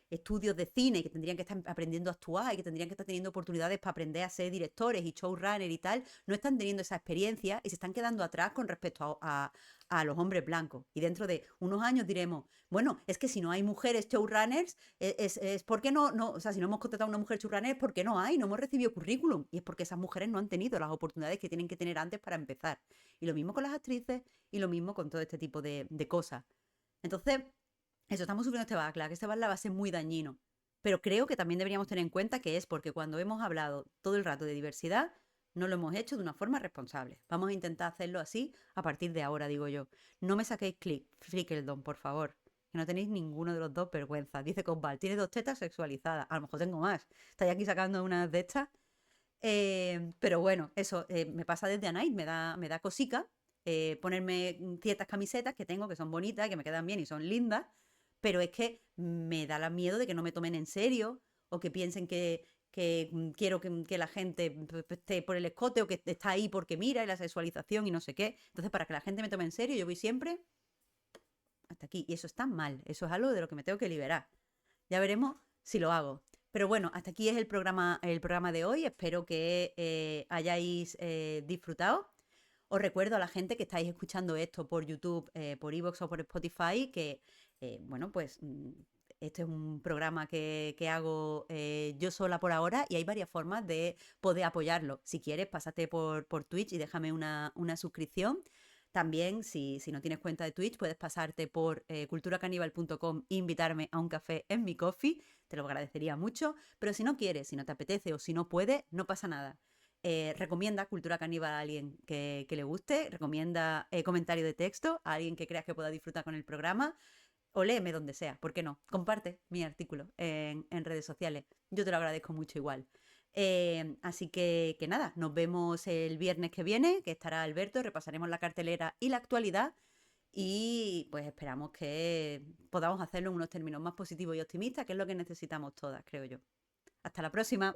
estudios de cine, que tendrían que estar aprendiendo a actuar y que tendrían que estar teniendo oportunidades para aprender a ser directores y showrunner y tal, no están teniendo esa experiencia y se están quedando atrás con respecto a los hombres blancos. Y dentro de unos años diremos, bueno, es que si no hay mujeres showrunners, es porque no, o sea, si no hemos contratado a una mujer showrunner, es porque no hay, no hemos recibido currículum. Y es porque esas mujeres no han tenido las oportunidades que tienen que tener antes para empezar. Y lo mismo con las actrices y lo mismo con todo este tipo de cosas. Entonces, eso, estamos sufriendo este backlash, que este backlash va a ser muy dañino. Pero creo que también deberíamos tener en cuenta que es porque cuando hemos hablado todo el rato de diversidad, no lo hemos hecho de una forma responsable. Vamos a intentar hacerlo así a partir de ahora, digo yo. No me saquéis Flickeldon, por favor. Que no tenéis ninguno de los dos vergüenza. Dice Cosval, tiene 2 tetas sexualizadas. A lo mejor tengo más. Estáis aquí sacando unas de estas. Pero bueno, eso me pasa desde Anait, me da cosica ponerme ciertas camisetas que tengo que son bonitas, que me quedan bien y son lindas, pero es que me da la miedo de que no me tomen en serio o que piensen que quiero que la gente esté por el escote o que está ahí porque mira y la sexualización y no sé qué. Entonces, para que la gente me tome en serio, yo voy siempre hasta aquí. Y eso está mal, eso es algo de lo que me tengo que liberar. Ya veremos si lo hago. Pero bueno, hasta aquí es el programa de hoy. Espero que hayáis disfrutado. Os recuerdo a la gente que estáis escuchando esto por YouTube, por iVoox o por Spotify, que, bueno, pues este es un programa que hago yo sola por ahora y hay varias formas de poder apoyarlo. Si quieres, pásate por Twitch y déjame una suscripción. También, si no tienes cuenta de Twitch, puedes pasarte por culturacaníbal.com e invitarme a un café en mi coffee. Te lo agradecería mucho. Pero si no quieres, si no te apetece o si no puedes, no pasa nada. Recomienda Cultura Caníbal a alguien que le guste, recomienda comentario de texto a alguien que creas que pueda disfrutar con el programa o léeme donde sea, ¿por qué no? Comparte mi artículo en redes sociales, yo te lo agradezco mucho igual. Así que nada, nos vemos el viernes que viene, que estará Alberto, repasaremos la cartelera y la actualidad y pues esperamos que podamos hacerlo en unos términos más positivos y optimistas, que es lo que necesitamos todas, creo yo. Hasta la próxima.